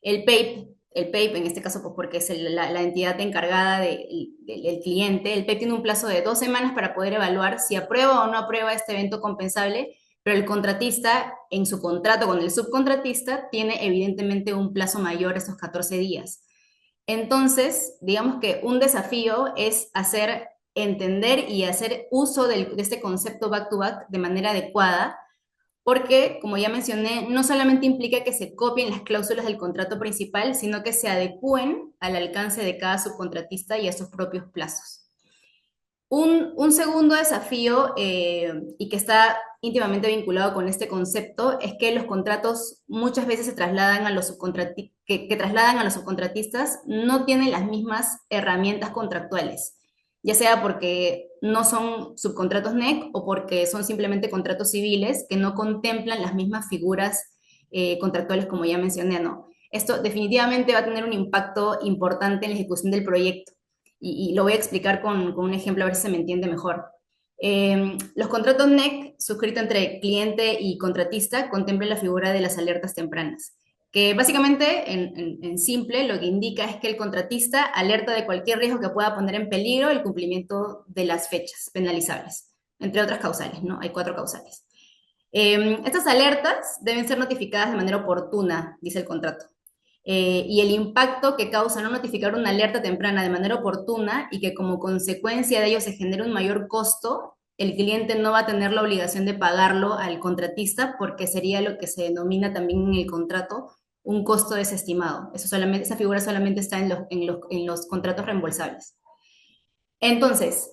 El PAPE el PEIP, en este caso pues porque es la entidad encargada del cliente, el PEIP tiene un plazo de 2 semanas para poder evaluar si aprueba o no aprueba este evento compensable, pero el contratista en su contrato con el subcontratista tiene evidentemente un plazo mayor, esos 14 días. Entonces, digamos que un desafío es hacer entender y hacer uso de este concepto back to back de manera adecuada, porque, como ya mencioné, no solamente implica que se copien las cláusulas del contrato principal, sino que se adecúen al alcance de cada subcontratista y a sus propios plazos. Un segundo desafío, y que está íntimamente vinculado con este concepto, es que los contratos muchas veces se trasladan a los que trasladan a los subcontratistas no tienen las mismas herramientas contractuales, ya sea porque no son subcontratos NEC o porque son simplemente contratos civiles que no contemplan las mismas figuras contractuales como ya mencioné, ¿no? Esto definitivamente va a tener un impacto importante en la ejecución del proyecto y lo voy a explicar con un ejemplo a ver si se me entiende mejor. Los contratos NEC suscritos entre cliente y contratista contemplan la figura de las alertas tempranas, que básicamente en simple lo que indica es que el contratista alerta de cualquier riesgo que pueda poner en peligro el cumplimiento de las fechas penalizables, entre otras causales, ¿no? Hay 4 causales. Estas alertas deben ser notificadas de manera oportuna, dice el contrato. Y el impacto que causa no notificar una alerta temprana de manera oportuna y que como consecuencia de ello se genere un mayor costo, el cliente no va a tener la obligación de pagarlo al contratista porque sería lo que se denomina también en el contrato un costo desestimado. Esa figura solamente está en los contratos reembolsables. Entonces,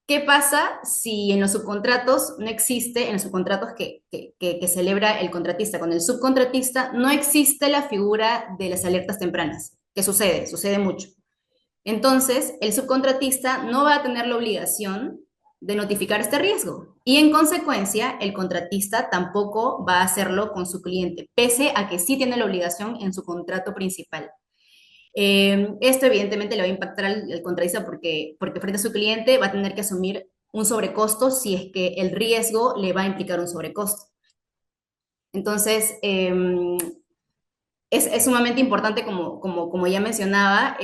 ¿qué pasa si en los subcontratos no existe, en los subcontratos que celebra el contratista con el subcontratista, no existe la figura de las alertas tempranas? ¿Qué sucede? Sucede mucho. Entonces, el subcontratista no va a tener la obligación de notificar este riesgo y en consecuencia el contratista tampoco va a hacerlo con su cliente, pese a que sí tiene la obligación en su contrato principal. Esto evidentemente le va a impactar al contratista porque frente a su cliente va a tener que asumir un sobrecosto si es que el riesgo le va a implicar un sobrecosto. Entonces, es sumamente importante, como ya mencionaba,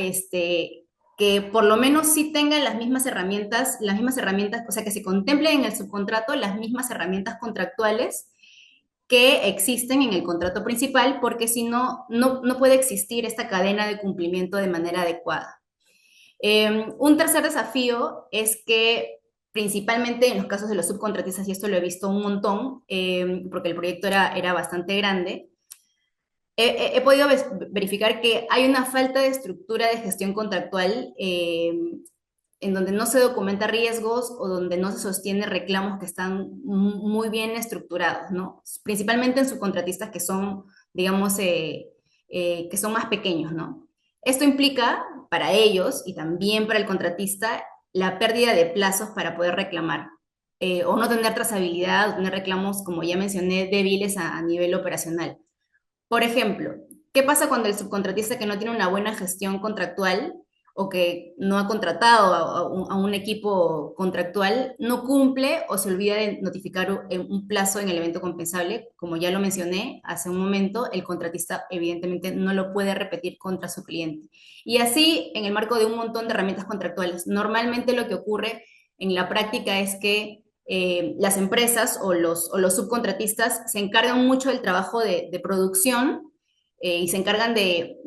que por lo menos sí tengan las mismas herramientas, o sea, que se contemplen en el subcontrato las mismas herramientas contractuales que existen en el contrato principal, porque si no, no puede existir esta cadena de cumplimiento de manera adecuada. Un tercer desafío es que principalmente en los casos de los subcontratistas, y esto lo he visto un montón, porque el proyecto era bastante grande, he podido verificar que hay una falta de estructura de gestión contractual en donde no se documenta riesgos o donde no se sostiene reclamos que están muy bien estructurados, ¿no? Principalmente en subcontratistas que son, digamos, que son más pequeños, ¿no? Esto implica para ellos y también para el contratista la pérdida de plazos para poder reclamar o no tener trazabilidad o tener reclamos, como ya mencioné, débiles a nivel operacional. Por ejemplo, ¿qué pasa cuando el subcontratista que no tiene una buena gestión contractual o que no ha contratado a un equipo contractual no cumple o se olvida de notificar un plazo en el evento compensable? Como ya lo mencioné hace un momento, el contratista evidentemente no lo puede repetir contra su cliente. Y así en el marco de un montón de herramientas contractuales. Normalmente lo que ocurre en la práctica es que las empresas o los subcontratistas se encargan mucho del trabajo de producción y se encargan de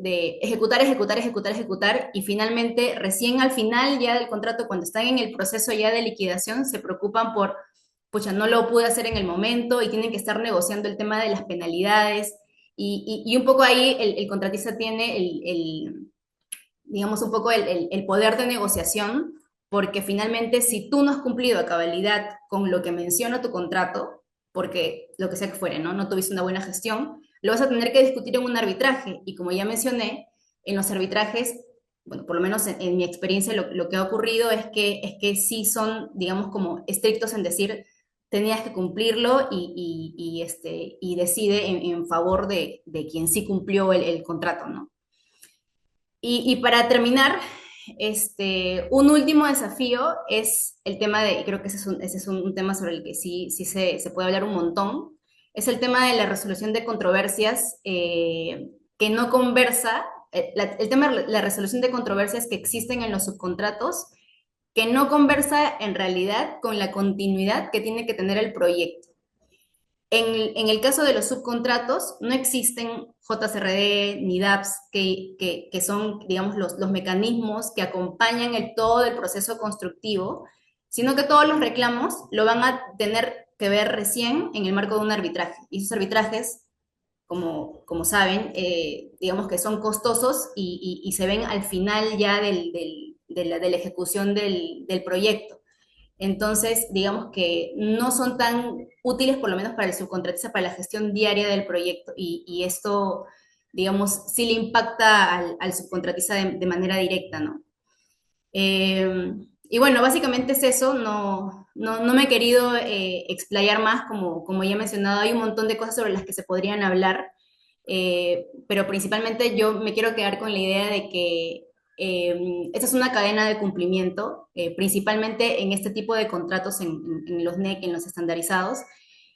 ejecutar, ejecutar, ejecutar, ejecutar y finalmente, recién al final ya del contrato, cuando están en el proceso ya de liquidación, se preocupan por, pucha, no lo pude hacer en el momento y tienen que estar negociando el tema de las penalidades y un poco ahí el contratista tiene digamos, un poco el poder de negociación, porque finalmente si tú no has cumplido a cabalidad con lo que menciona tu contrato, porque lo que sea que fuere, ¿no? No tuviste una buena gestión, lo vas a tener que discutir en un arbitraje. Y como ya mencioné, en los arbitrajes, bueno, por lo menos en mi experiencia, lo que ha ocurrido es que sí son, digamos, como estrictos en decir, tenías que cumplirlo y decide en favor de quien sí cumplió el contrato, ¿no? Y para terminar, un último desafío es el tema de, y creo que ese es un tema sobre el que sí se puede hablar un montón, es el tema de la resolución de controversias que no conversa el tema de la resolución de controversias que existen en los subcontratos, que no conversa en realidad con la continuidad que tiene que tener el proyecto. En el caso de los subcontratos, no existen JCRD ni DAPS, que son, digamos, los mecanismos que acompañan todo el proceso constructivo, sino que todos los reclamos lo van a tener que ver recién en el marco de un arbitraje. Y esos arbitrajes, como saben, digamos que son costosos y se ven al final ya de la ejecución del proyecto. Entonces, digamos que no son tan útiles, por lo menos para el subcontratista, para la gestión diaria del proyecto. Y esto, digamos, sí le impacta al subcontratista de manera directa, ¿no? Y bueno, básicamente es eso. No me he querido explayar más, como ya he mencionado. Hay un montón de cosas sobre las que se podrían hablar, pero principalmente yo me quiero quedar con la idea de que esta es una cadena de cumplimiento, principalmente en este tipo de contratos en los NEC, en los estandarizados.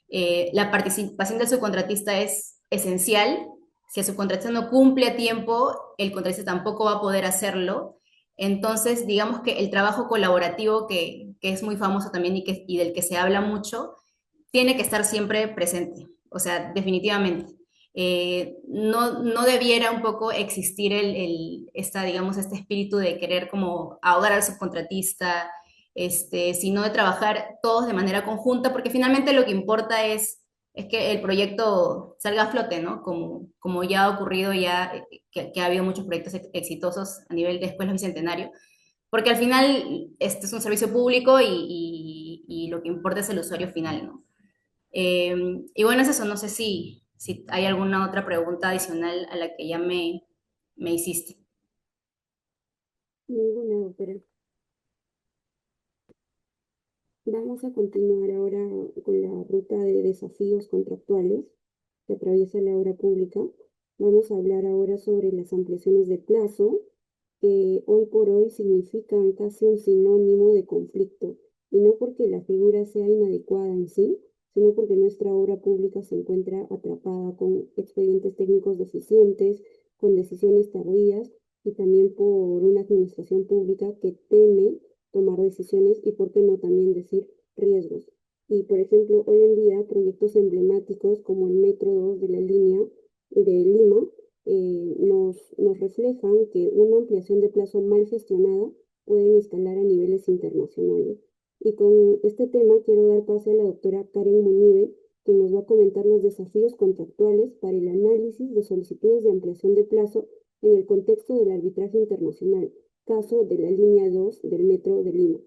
La participación del subcontratista es esencial. Si el subcontratista no cumple a tiempo, el contratista tampoco va a poder hacerlo. Entonces, digamos que el trabajo colaborativo, que es muy famoso también y del que se habla mucho, tiene que estar siempre presente. O sea, definitivamente. No debiera un poco existir digamos, este espíritu de querer como ahogar al subcontratista, sino de trabajar todos de manera conjunta, porque finalmente lo que importa es que el proyecto salga a flote, ¿no? Como ya ha ocurrido, que ha habido muchos proyectos exitosos a nivel de Escuela Bicentenario, porque al final este es un servicio público y lo que importa es el usuario final, ¿no? Y bueno, es eso, no sé si hay alguna otra pregunta adicional a la que ya me hiciste. Ninguna, doctora. Vamos a continuar ahora con la ruta de desafíos contractuales que atraviesa la obra pública. Vamos a hablar ahora sobre las ampliaciones de plazo, que hoy por hoy significan casi un sinónimo de conflicto, y no porque la figura sea inadecuada en sí, sino porque nuestra obra pública se encuentra atrapada con expedientes técnicos deficientes, con decisiones tardías y también por una administración pública que teme tomar decisiones y, por qué no también decir, riesgos. Y, por ejemplo, hoy en día proyectos emblemáticos como el Metro 2 de la línea de Lima nos reflejan que una ampliación de plazo mal gestionada pueden escalar a niveles internacionales. Y con este tema quiero dar pase a la doctora Karen Munive, que nos va a comentar los desafíos contractuales para el análisis de solicitudes de ampliación de plazo en el contexto del arbitraje internacional, caso de la línea 2 del Metro de Lima.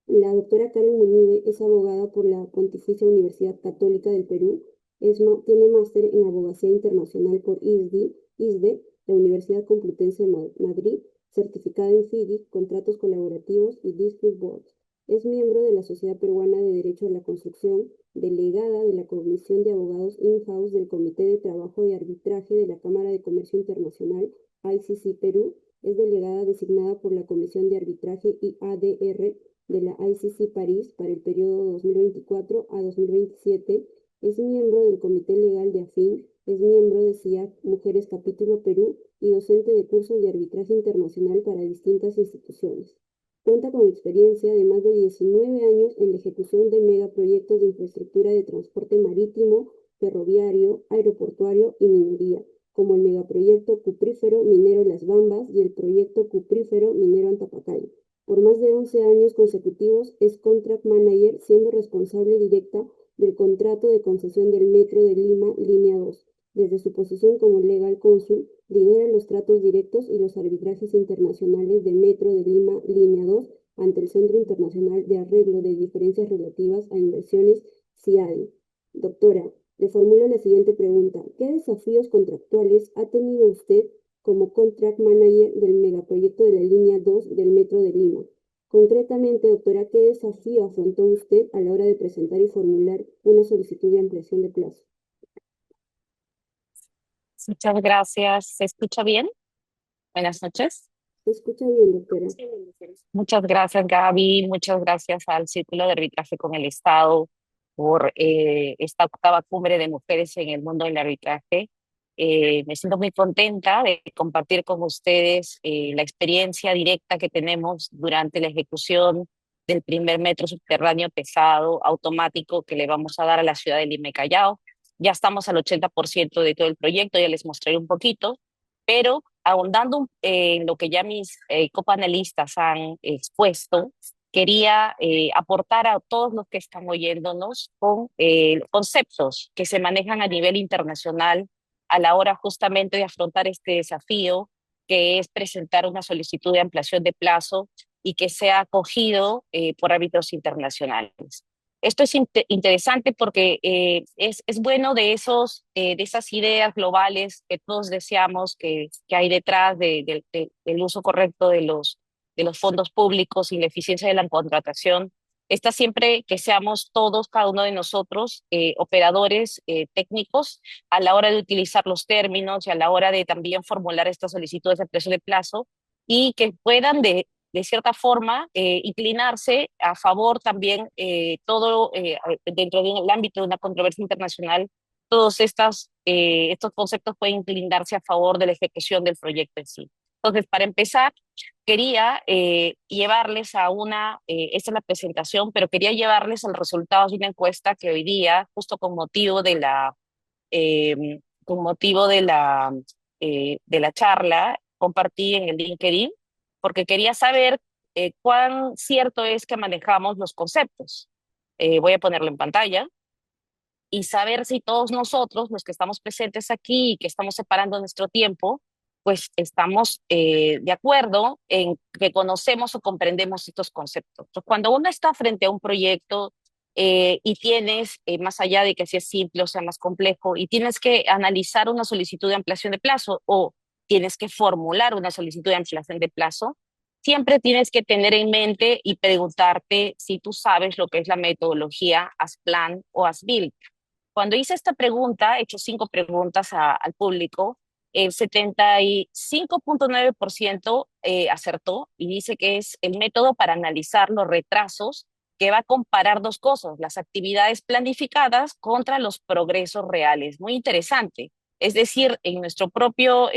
La doctora Karen Munive es abogada por la Pontificia Universidad Católica del Perú, tiene máster en Abogacía Internacional por ISDE, la Universidad Complutense de Madrid, certificada en FIDIC, Contratos Colaborativos y Dispute Boards. Es miembro de la Sociedad Peruana de Derecho a la Construcción, delegada de la Comisión de Abogados In-House del Comité de Trabajo de Arbitraje de la Cámara de Comercio Internacional, ICC Perú, es delegada designada por la Comisión de Arbitraje IADR de la ICC París para el periodo 2024 a 2027, es miembro del Comité Legal de AFIN, es miembro de CIAC Mujeres Capítulo Perú y docente de cursos de arbitraje internacional para distintas instituciones. Cuenta con experiencia de más de 19 años en la ejecución de megaproyectos de infraestructura de transporte marítimo, ferroviario, aeroportuario y minería, como el megaproyecto cuprífero minero Las Bambas y el proyecto cuprífero minero Antapacay. Por más de 11 años consecutivos es Contract Manager, siendo responsable directa del contrato de concesión del Metro de Lima, Línea 2. Desde su posición como Legal Counsel, lidera los tratos directos y los arbitrajes internacionales de Metro de Lima, Línea 2, ante el Centro Internacional de Arreglo de Diferencias Relativas a Inversiones, CIADI. Doctora, le formulo la siguiente pregunta. ¿Qué desafíos contractuales ha tenido usted como Contract Manager del megaproyecto de la línea 2 del Metro de Lima? Concretamente, doctora, ¿qué desafío afrontó usted a la hora de presentar y formular una solicitud de ampliación de plazo? Muchas gracias. ¿Se escucha bien? Buenas noches. ¿Se escucha bien, doctora? Muchas gracias, Gaby. Muchas gracias al Círculo de Arbitraje con el Estado por esta octava cumbre de mujeres en el mundo del arbitraje. Me siento muy contenta de compartir con ustedes la experiencia directa que tenemos durante la ejecución del primer metro subterráneo pesado automático que le vamos a dar a la ciudad de Lima y Callao. Ya estamos al 80% de todo el proyecto, ya les mostré un poquito, pero ahondando en lo que ya mis copanelistas han expuesto, quería aportar a todos los que están oyéndonos con conceptos que se manejan a nivel internacional a la hora justamente de afrontar este desafío, que es presentar una solicitud de ampliación de plazo y que sea acogido por árbitros internacionales. Esto es interesante porque es bueno de esas ideas globales que todos deseamos que hay detrás del uso correcto de los fondos públicos y la eficiencia de la contratación. Está siempre que seamos todos, cada uno de nosotros, operadores técnicos a la hora de utilizar los términos y a la hora de también formular estas solicitudes de ampliación de plazo y que puedan de cierta forma, inclinarse a favor también, dentro del ámbito de una controversia internacional, todos estos conceptos pueden inclinarse a favor de la ejecución del proyecto en sí. Entonces, para empezar, quería llevarles esta es la presentación, pero quería llevarles al resultado de una encuesta que hoy día, justo con motivo de la charla, compartí en el LinkedIn, porque quería saber cuán cierto es que manejamos los conceptos. Voy a ponerlo en pantalla y saber si todos nosotros, los que estamos presentes aquí y que estamos separando nuestro tiempo, pues estamos de acuerdo en que conocemos o comprendemos estos conceptos. Entonces, cuando uno está frente a un proyecto y tienes, más allá de que sea simple o sea más complejo, y tienes que analizar una solicitud de ampliación de plazo o tienes que formular una solicitud de ampliación de plazo, siempre tienes que tener en mente y preguntarte si tú sabes lo que es la metodología as plan o as built. Cuando hice esta pregunta, he hecho 5 preguntas al público, el 75.9% acertó y dice que es el método para analizar los retrasos, que va a comparar dos cosas, las actividades planificadas contra los progresos reales. Muy interesante. Es decir, en nuestro propio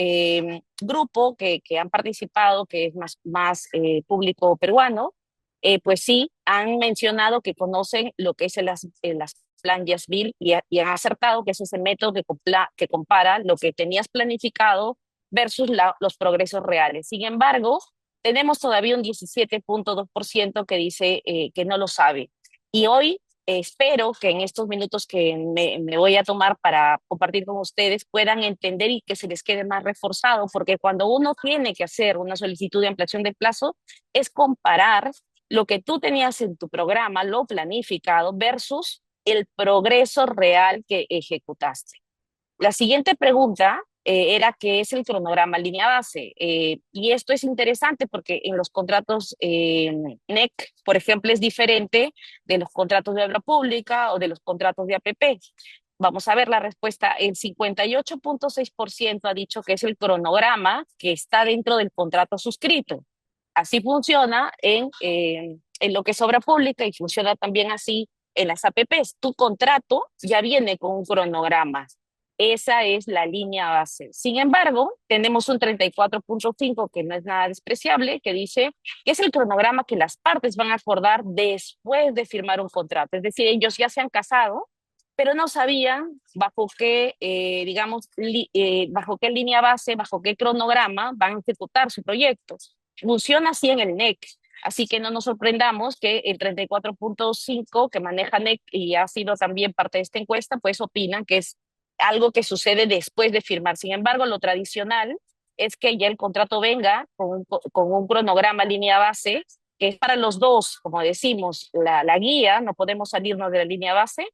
grupo que han participado, que es más público peruano, pues sí, han mencionado que conocen lo que es el plan Yasbil y han acertado que ese es el método que compara lo que tenías planificado versus los progresos reales. Sin embargo, tenemos todavía un 17.2% que dice que no lo sabe. Y hoy espero que en estos minutos que me voy a tomar para compartir con ustedes puedan entender y que se les quede más reforzado, porque cuando uno tiene que hacer una solicitud de ampliación de plazo, es comparar lo que tú tenías en tu programa, lo planificado, versus el progreso real que ejecutaste. La siguiente pregunta era qué es el cronograma línea base. Y esto es interesante porque en los contratos NEC, por ejemplo, es diferente de los contratos de obra pública o de los contratos de APP. Vamos a ver la respuesta. El 58.6% ha dicho que es el cronograma que está dentro del contrato suscrito. Así funciona en lo que es obra pública y funciona también así en las APPs. Tu contrato ya viene con un cronograma. Esa es la línea base. Sin embargo, tenemos un 34.5 que no es nada despreciable, que dice que es el cronograma que las partes van a acordar después de firmar un contrato. Es decir, ellos ya se han casado, pero no sabían bajo qué, bajo qué línea base, bajo qué cronograma van a ejecutar su proyecto. Funciona así en el NEC. Así que no nos sorprendamos que el 34.5 que maneja NEC y ha sido también parte de esta encuesta, pues opinan que es algo que sucede después de firmar. Sin embargo, lo tradicional es que ya el contrato venga con un cronograma línea base, que es para los dos, como decimos, la guía, no podemos salirnos de la línea base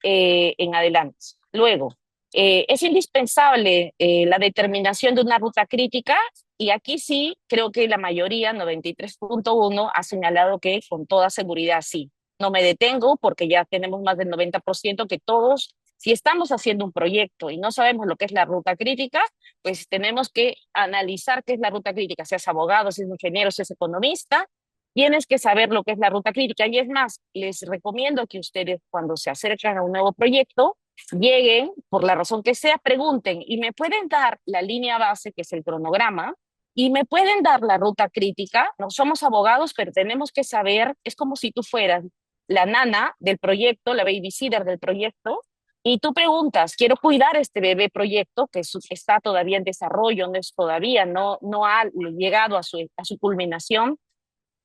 en adelante. Luego, es indispensable la determinación de una ruta crítica y aquí sí creo que la mayoría, 93.1, ha señalado que con toda seguridad sí. No me detengo porque ya tenemos más del 90% que todos, si estamos haciendo un proyecto y no sabemos lo que es la ruta crítica, pues tenemos que analizar qué es la ruta crítica, seas abogado, seas ingeniero, seas economista, tienes que saber lo que es la ruta crítica. Y es más, les recomiendo que ustedes cuando se acercan a un nuevo proyecto, lleguen, por la razón que sea, pregunten y me pueden dar la línea base, que es el cronograma, y me pueden dar la ruta crítica. No somos abogados, pero tenemos que saber, es como si tú fueras la nana del proyecto, la babysitter del proyecto, y tú preguntas, quiero cuidar este bebé proyecto que está todavía en desarrollo, no es todavía, no ha llegado a su culminación.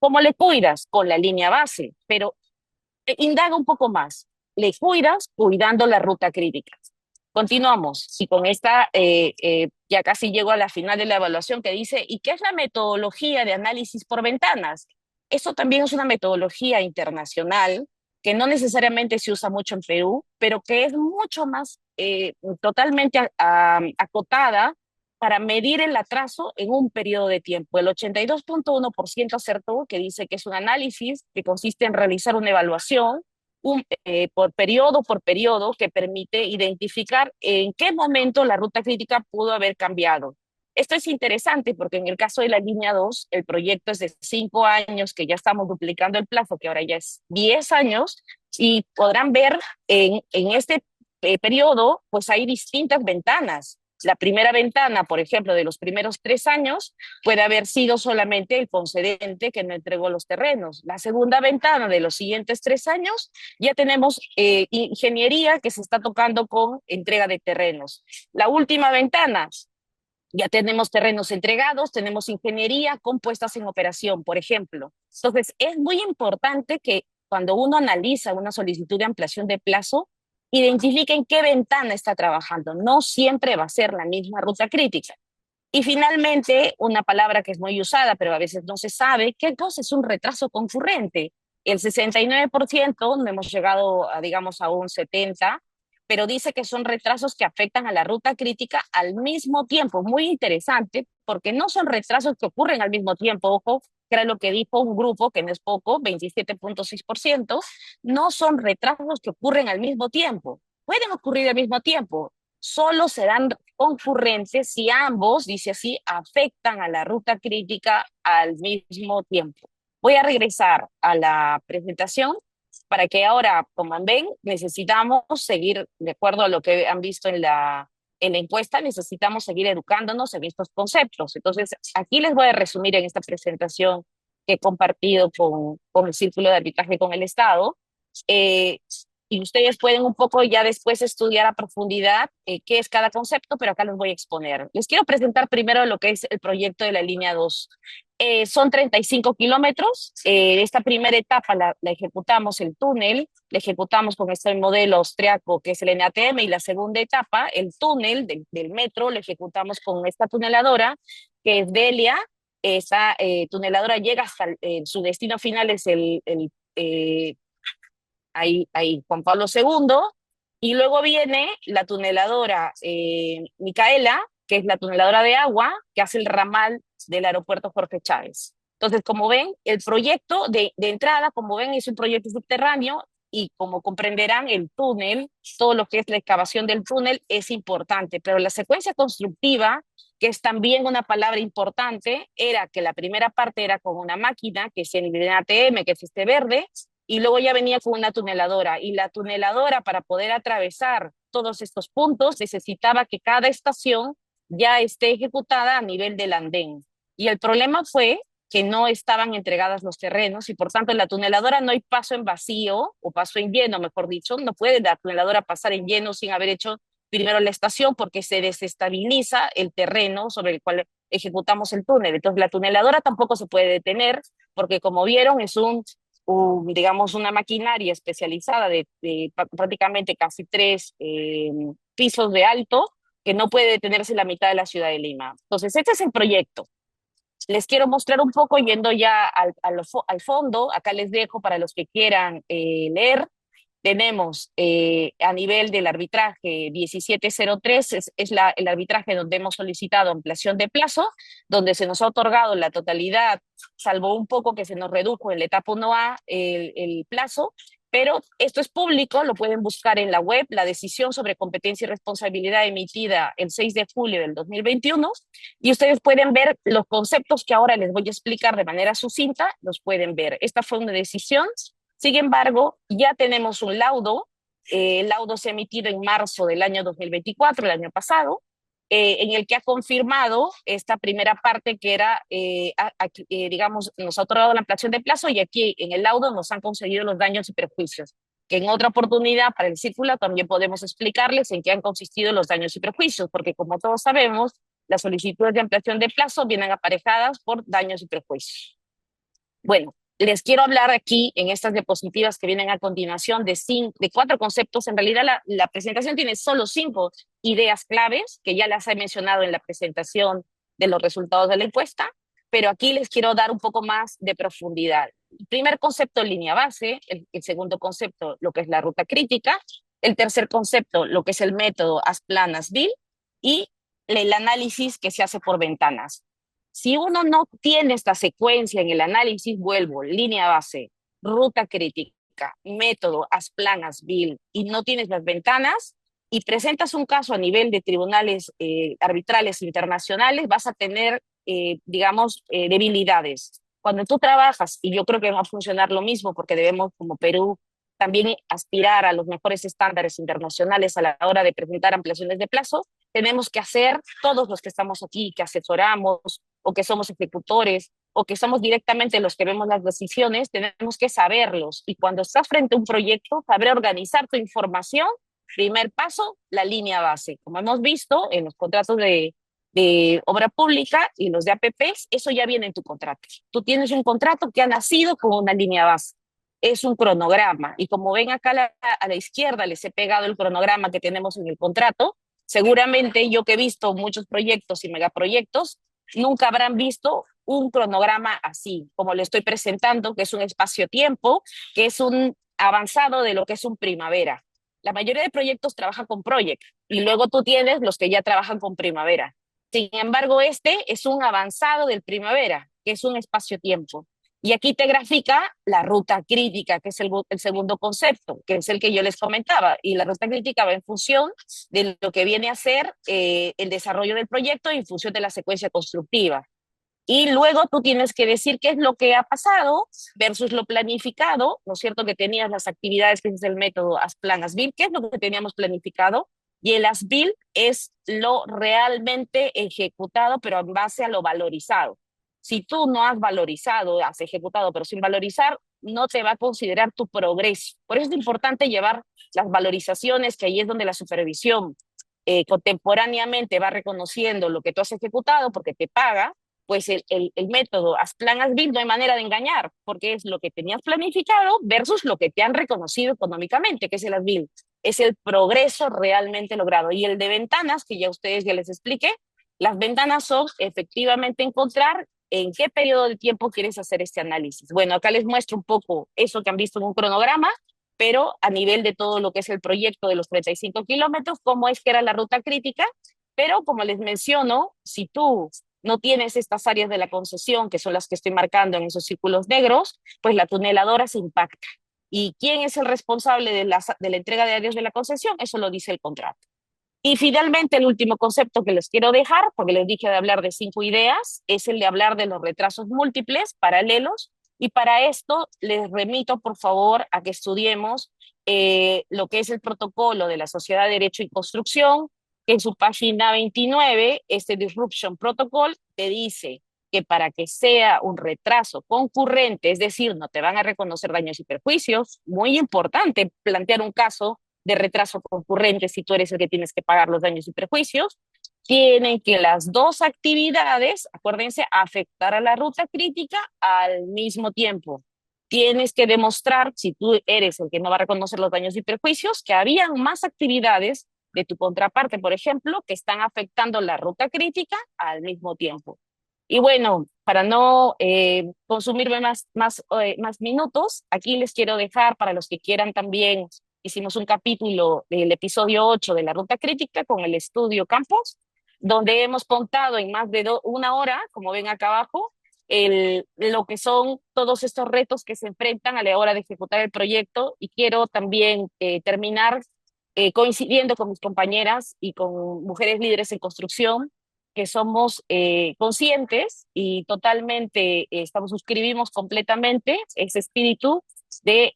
¿Cómo le cuidas? Con la línea base, pero indaga un poco más. Le cuidas cuidando la ruta crítica. Continuamos. Y con esta, ya casi llego a la final de la evaluación que dice, ¿y qué es la metodología de análisis por ventanas? Eso también es una metodología internacional que no necesariamente se usa mucho en Perú, pero que es mucho más totalmente acotada para medir el atraso en un periodo de tiempo. El 82.1% acertó, que dice que es un análisis que consiste en realizar una evaluación por periodo que permite identificar en qué momento la ruta crítica pudo haber cambiado. Esto es interesante porque en el caso de la línea 2, el proyecto es de 5 años, que ya estamos duplicando el plazo, que ahora ya es 10 años, y podrán ver en este periodo, pues hay distintas ventanas. La primera ventana, por ejemplo, de los primeros 3 años, puede haber sido solamente el concedente que no entregó los terrenos. La segunda ventana de los siguientes 3 años, ya tenemos ingeniería que se está tocando con entrega de terrenos. La última ventana, ya tenemos terrenos entregados, tenemos ingeniería con puestas en operación, por ejemplo. Entonces, es muy importante que cuando uno analiza una solicitud de ampliación de plazo, identifique en qué ventana está trabajando. No siempre va a ser la misma ruta crítica. Y finalmente, una palabra que es muy usada, pero a veces no se sabe, ¿qué cosa es un retraso concurrente? El 69%, no hemos llegado a, digamos, a un 70%, pero dice que son retrasos que afectan a la ruta crítica al mismo tiempo. Muy interesante, porque no son retrasos que ocurren al mismo tiempo, ojo, que era lo que dijo un grupo, que no es poco, 27.6%, no son retrasos que ocurren al mismo tiempo. Pueden ocurrir al mismo tiempo, solo serán concurrentes si ambos, dice así, afectan a la ruta crítica al mismo tiempo. Voy a regresar a la presentación para que ahora, como ven, necesitamos seguir, de acuerdo a lo que han visto en la encuesta, necesitamos seguir educándonos en estos conceptos. Entonces, aquí les voy a resumir en esta presentación que he compartido con el Círculo de Arbitraje con el Estado. Eh, y ustedes pueden un poco ya después estudiar a profundidad qué es cada concepto, pero acá les voy a exponer. Les quiero presentar primero lo que es el proyecto de la línea 2. Son 35 kilómetros. Esta primera etapa la ejecutamos el túnel, la ejecutamos con este modelo austriaco que es el NATM, y la segunda etapa, el túnel del metro, lo ejecutamos con esta tuneladora que es Delia. Esa tuneladora llega hasta su destino final, es ahí Juan Pablo II, y luego viene la tuneladora Micaela, que es la tuneladora de agua, que hace el ramal del aeropuerto Jorge Chávez. Entonces, como ven, el proyecto de entrada, como ven, es un proyecto subterráneo, y como comprenderán, el túnel, todo lo que es la excavación del túnel es importante, pero la secuencia constructiva, que es también una palabra importante, era que la primera parte era con una máquina, que es el ATM, que es este verde, y luego ya venía con una tuneladora, y la tuneladora, para poder atravesar todos estos puntos, necesitaba que cada estación ya esté ejecutada a nivel del andén. Y el problema fue que no estaban entregadas los terrenos, y por tanto en la tuneladora no hay paso en vacío, o paso en lleno, mejor dicho. No puede la tuneladora pasar en lleno sin haber hecho primero la estación, porque se desestabiliza el terreno sobre el cual ejecutamos el túnel. Entonces la tuneladora tampoco se puede detener, porque como vieron es digamos, una maquinaria especializada de prácticamente casi 3 pisos de alto, que no puede detenerse en la mitad de la ciudad de Lima. Entonces, este es el proyecto. Les quiero mostrar un poco yendo ya al fondo. Acá les dejo para los que quieran leer. Tenemos a nivel del arbitraje 1703, es el arbitraje donde hemos solicitado ampliación de plazo, donde se nos ha otorgado la totalidad, salvo un poco que se nos redujo en la etapa 1A el plazo, pero esto es público, lo pueden buscar en la web, la decisión sobre competencia y responsabilidad emitida el 6 de julio del 2021, y ustedes pueden ver los conceptos que ahora les voy a explicar de manera sucinta, los pueden ver. Esta fue una decisión. Sin embargo, ya tenemos un laudo el laudo se ha emitido en marzo del año 2024, el año pasado, en el que ha confirmado esta primera parte que era, digamos, nos ha otorgado la ampliación de plazo y aquí en el laudo nos han concedido los daños y perjuicios, que en otra oportunidad para el círculo también podemos explicarles en qué han consistido los daños y perjuicios, porque como todos sabemos, las solicitudes de ampliación de plazo vienen aparejadas por daños y perjuicios. Bueno, les quiero hablar aquí en estas diapositivas que vienen a continuación de 4 conceptos. En realidad la presentación tiene solo 5 ideas claves, que ya las he mencionado en la presentación de los resultados de la encuesta, pero aquí les quiero dar un poco más de profundidad. El primer concepto, línea base; el segundo concepto, lo que es la ruta crítica; el tercer concepto, lo que es el método As-Plan-As-Build; y el análisis que se hace por ventanas. Si uno no tiene esta secuencia en el análisis, vuelvo, línea base, ruta crítica, método, As-Plan, As-Build, y no tienes las ventanas, y presentas un caso a nivel de tribunales arbitrales internacionales, vas a tener, digamos, debilidades. Cuando tú trabajas, y yo creo que va a funcionar lo mismo, porque debemos, como Perú, también aspirar a los mejores estándares internacionales a la hora de presentar ampliaciones de plazo, tenemos que hacer, todos los que estamos aquí, que asesoramos, o que somos ejecutores, o que somos directamente los que vemos las decisiones, tenemos que saberlos. Y cuando estás frente a un proyecto, saber organizar tu información. Primer paso, la línea base. Como hemos visto en los contratos de obra pública y los de APPs, eso ya viene en tu contrato. Tú tienes un contrato que ha nacido con una línea base. Es un cronograma. Y como ven acá a la izquierda, les he pegado el cronograma que tenemos en el contrato. Seguramente yo que he visto muchos proyectos y megaproyectos, nunca habrán visto un cronograma así, como le estoy presentando, que es un espacio-tiempo, que es un avanzado de lo que es un primavera. La mayoría de proyectos trabajan con Project y luego tú tienes los que ya trabajan con primavera. Sin embargo, este es un avanzado del primavera, que es un espacio-tiempo. Y aquí te grafica la ruta crítica, que es el segundo concepto, que es el que yo les comentaba. Y la ruta crítica va en función de lo que viene a ser el desarrollo del proyecto y en función de la secuencia constructiva. Y luego tú tienes que decir qué es lo que ha pasado versus lo planificado, ¿no es cierto? Que tenías las actividades, que es el método As-Plan, As-Build, qué es lo que teníamos planificado. Y el As-Build es lo realmente ejecutado, pero en base a lo valorizado. Si tú no has valorizado, has ejecutado, pero sin valorizar, no te va a considerar tu progreso. Por eso es importante llevar las valorizaciones, que ahí es donde la supervisión contemporáneamente va reconociendo lo que tú has ejecutado porque te paga. Pues el método As-Plan, As-Build no hay manera de engañar, porque es lo que tenías planificado versus lo que te han reconocido económicamente, que es el As-Build. Es el progreso realmente logrado. Y el de ventanas, que ya ustedes ya les expliqué, las ventanas son efectivamente encontrar en qué periodo de tiempo quieres hacer este análisis. Bueno, acá les muestro un poco eso que han visto en un cronograma, pero a nivel de todo lo que es el proyecto de los 35 kilómetros, cómo es que era la ruta crítica, pero como les menciono, si tú no tienes estas áreas de la concesión, que son las que estoy marcando en esos círculos negros, pues la tuneladora se impacta. ¿Y quién es el responsable de la entrega de áreas de la concesión? Eso lo dice el contrato. Y finalmente, el último concepto que les quiero dejar, porque les dije de hablar de 5 ideas, es el de hablar de los retrasos múltiples, paralelos, y para esto les remito, por favor, a que estudiemos lo que es el protocolo de la Sociedad de Derecho y Construcción, que en su página 29, este Disruption Protocol, te dice que para que sea un retraso concurrente, es decir, no te van a reconocer daños y perjuicios, muy importante plantear un caso de retraso concurrente si tú eres el que tienes que pagar los daños y perjuicios, tienen que las dos actividades, acuérdense, afectar a la ruta crítica al mismo tiempo. Tienes que demostrar, si tú eres el que no va a reconocer los daños y perjuicios, que habían más actividades de tu contraparte, por ejemplo, que están afectando la ruta crítica al mismo tiempo. Y bueno, para no consumirme más minutos, aquí les quiero dejar, para los que quieran también, hicimos un capítulo del episodio 8 de la ruta crítica con el estudio Campos, donde hemos contado en más de 1 hora, como ven acá abajo, lo que son todos estos retos que se enfrentan a la hora de ejecutar el proyecto. Y quiero también terminar coincidiendo con mis compañeras y con mujeres líderes en construcción, que somos conscientes y totalmente suscribimos completamente ese espíritu de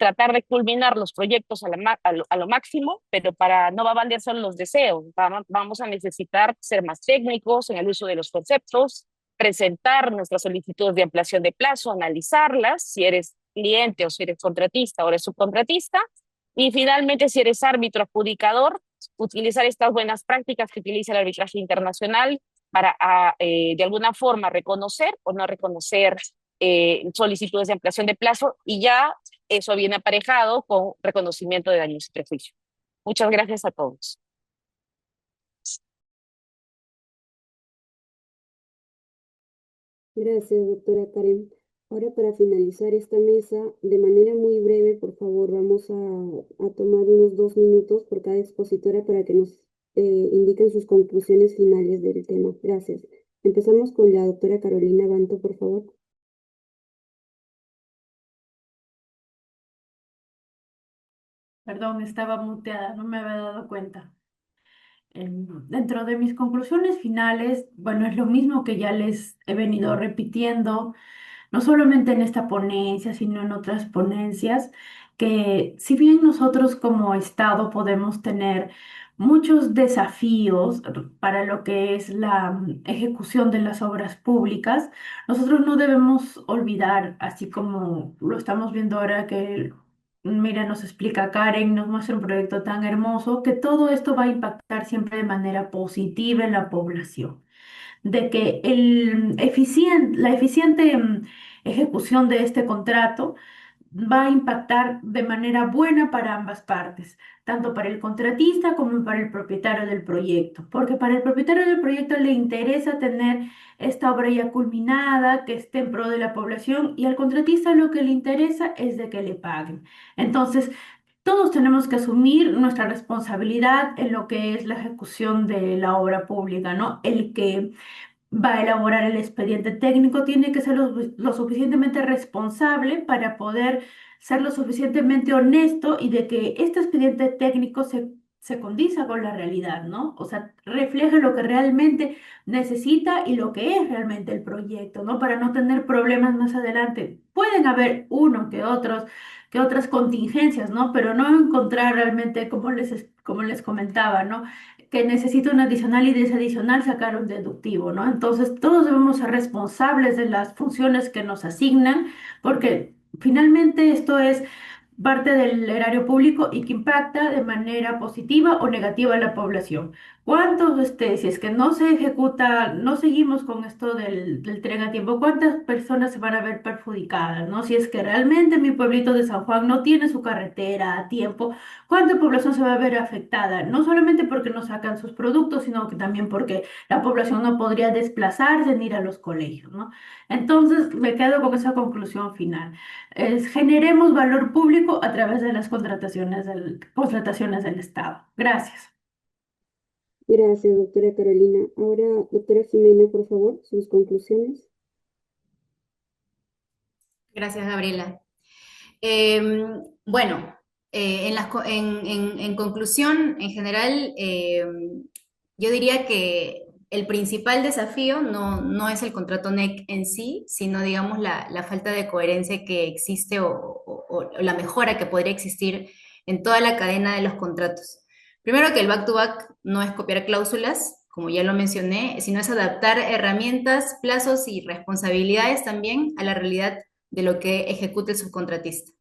tratar de culminar los proyectos a lo máximo, pero para no va a valer solo los deseos, vamos a necesitar ser más técnicos en el uso de los conceptos, presentar nuestras solicitudes de ampliación de plazo, analizarlas, si eres cliente o si eres contratista o eres subcontratista, y finalmente si eres árbitro adjudicador, utilizar estas buenas prácticas que utiliza el arbitraje internacional para de alguna forma reconocer o no reconocer solicitudes de ampliación de plazo, y ya eso viene aparejado con reconocimiento de daños y perjuicios. Muchas gracias a todos. Gracias, doctora Karen. Ahora, para finalizar esta mesa, de manera muy breve, por favor, vamos a tomar unos 2 minutos por cada expositora para que nos indiquen sus conclusiones finales del tema. Gracias. Empezamos con la doctora Carolina Banto, por favor. Perdón, estaba muteada, no me había dado cuenta. Dentro de mis conclusiones finales, bueno, es lo mismo que ya les he venido repitiendo, no solamente en esta ponencia, sino en otras ponencias, que si bien nosotros como Estado podemos tener muchos desafíos para lo que es la ejecución de las obras públicas, nosotros no debemos olvidar, así como lo estamos viendo ahora que... Mira, nos explica Karen, nos muestra un proyecto tan hermoso, que todo esto va a impactar siempre de manera positiva en la población, de que la eficiente ejecución de este contrato va a impactar de manera buena para ambas partes, tanto para el contratista como para el propietario del proyecto, porque para el propietario del proyecto le interesa tener esta obra ya culminada, que esté en pro de la población, y al contratista lo que le interesa es de que le paguen. Entonces, todos tenemos que asumir nuestra responsabilidad en lo que es la ejecución de la obra pública, ¿no? El que va a elaborar el expediente técnico tiene que ser lo suficientemente responsable para poder ser lo suficientemente honesto y de que este expediente técnico se condiza con la realidad, ¿no? O sea, refleja lo que realmente necesita y lo que es realmente el proyecto, ¿no? Para no tener problemas más adelante. Pueden haber uno que otras contingencias, ¿no? Pero no encontrar realmente, como les comentaba, ¿no? Que necesita un adicional y de ese adicional sacar un deductivo, ¿no? Entonces, todos debemos ser responsables de las funciones que nos asignan, porque finalmente esto es parte del erario público y que impacta de manera positiva o negativa a la población. ¿Cuántos, si es que no se ejecuta, no seguimos con esto del tren a tiempo, cuántas personas se van a ver perjudicadas, ¿no? Si es que realmente mi pueblito de San Juan no tiene su carretera a tiempo, ¿cuánta población se va a ver afectada? No solamente porque no sacan sus productos, sino que también porque la población no podría desplazarse ni ir a los colegios, ¿no? Entonces, me quedo con esa conclusión final. Generemos valor público a través de las contrataciones del Estado. Gracias. Gracias, doctora Carolina. Ahora, doctora Jimena, por favor, sus conclusiones. Gracias, Gabriela. Bueno, en conclusión, en general, yo diría que el principal desafío no es el contrato NEC en sí, sino, digamos, la falta de coherencia que existe o la mejora que podría existir en toda la cadena de los contratos. Primero, que el back-to-back no es copiar cláusulas, como ya lo mencioné, sino es adaptar herramientas, plazos y responsabilidades también a la realidad de lo que ejecuta el subcontratista.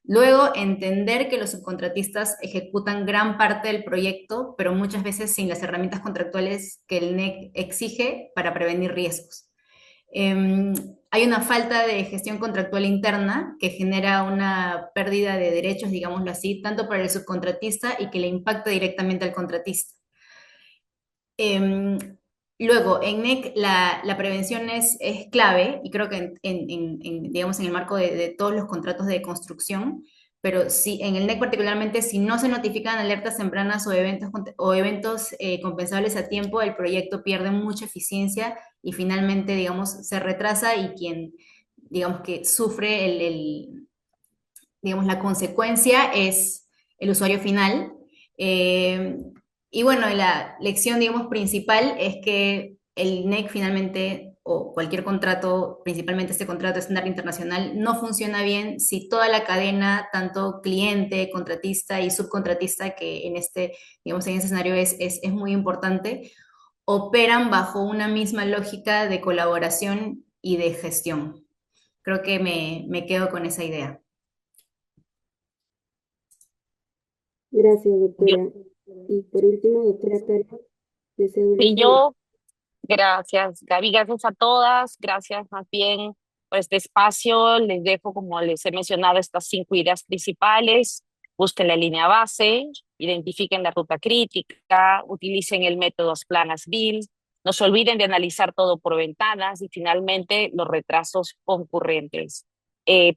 Luego, entender que los subcontratistas ejecutan gran parte del proyecto, pero muchas veces sin las herramientas contractuales que el NEC exige para prevenir riesgos. Hay una falta de gestión contractual interna que genera una pérdida de derechos, digámoslo así, tanto para el subcontratista y que le impacta directamente al contratista. Luego, en NEC la prevención es clave, y creo que digamos, en el marco de todos los contratos de construcción, pero si, en el NEC particularmente, si no se notifican alertas tempranas o eventos compensables a tiempo, el proyecto pierde mucha eficiencia y finalmente, digamos, se retrasa, y quien, digamos, que sufre digamos, la consecuencia es el usuario final. Y bueno, la lección, digamos, principal es que el NEC finalmente o cualquier contrato, principalmente este contrato estándar internacional, no funciona bien si toda la cadena, tanto cliente, contratista y subcontratista, que en este, digamos, en ese escenario es muy importante, operan bajo una misma lógica de colaboración y de gestión. Creo que me quedo con esa idea. Gracias, Yo, doctora. Y por último, doctora Karen, le cedo el sí, uso. gracias, Gaby, gracias a todas, gracias más bien por este espacio. Les dejo, como les he mencionado, estas 5 ideas principales. Busquen la línea base, identifiquen la ruta crítica, utilicen el método Plan-as-Build, no se olviden de analizar todo por ventanas y finalmente los retrasos concurrentes.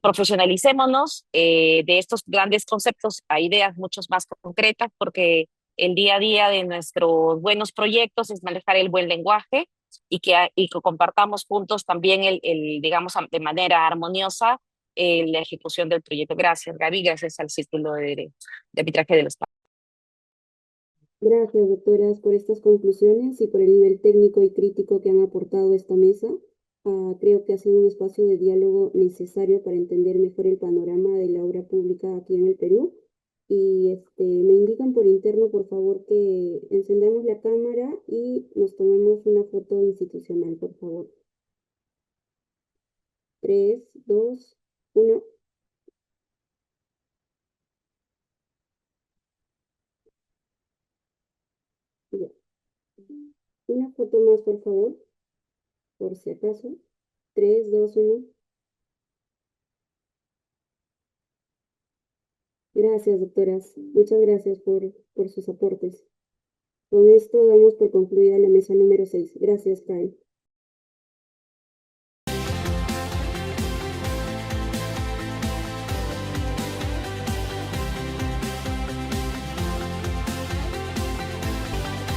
Profesionalicémonos de estos grandes conceptos a ideas mucho más concretas, porque el día a día de nuestros buenos proyectos es manejar el buen lenguaje y que compartamos juntos también digamos, de manera armoniosa la ejecución del proyecto. Gracias, Gaby, gracias al Círculo de Arbitraje de los Estados. Gracias, doctoras, por estas conclusiones y por el nivel técnico y crítico que han aportado a esta mesa. Creo que ha sido un espacio de diálogo necesario para entender mejor el panorama de la obra pública aquí en el Perú. Y me indican por interno, por favor, que encendamos la cámara y nos tomemos una foto institucional, por favor. 3, 2, 1. Ya. Una foto más, por favor, por si acaso. 3, 2, 1. Gracias, doctoras. Muchas gracias por sus aportes. Con esto damos por concluida la mesa número 6. Gracias, Kai.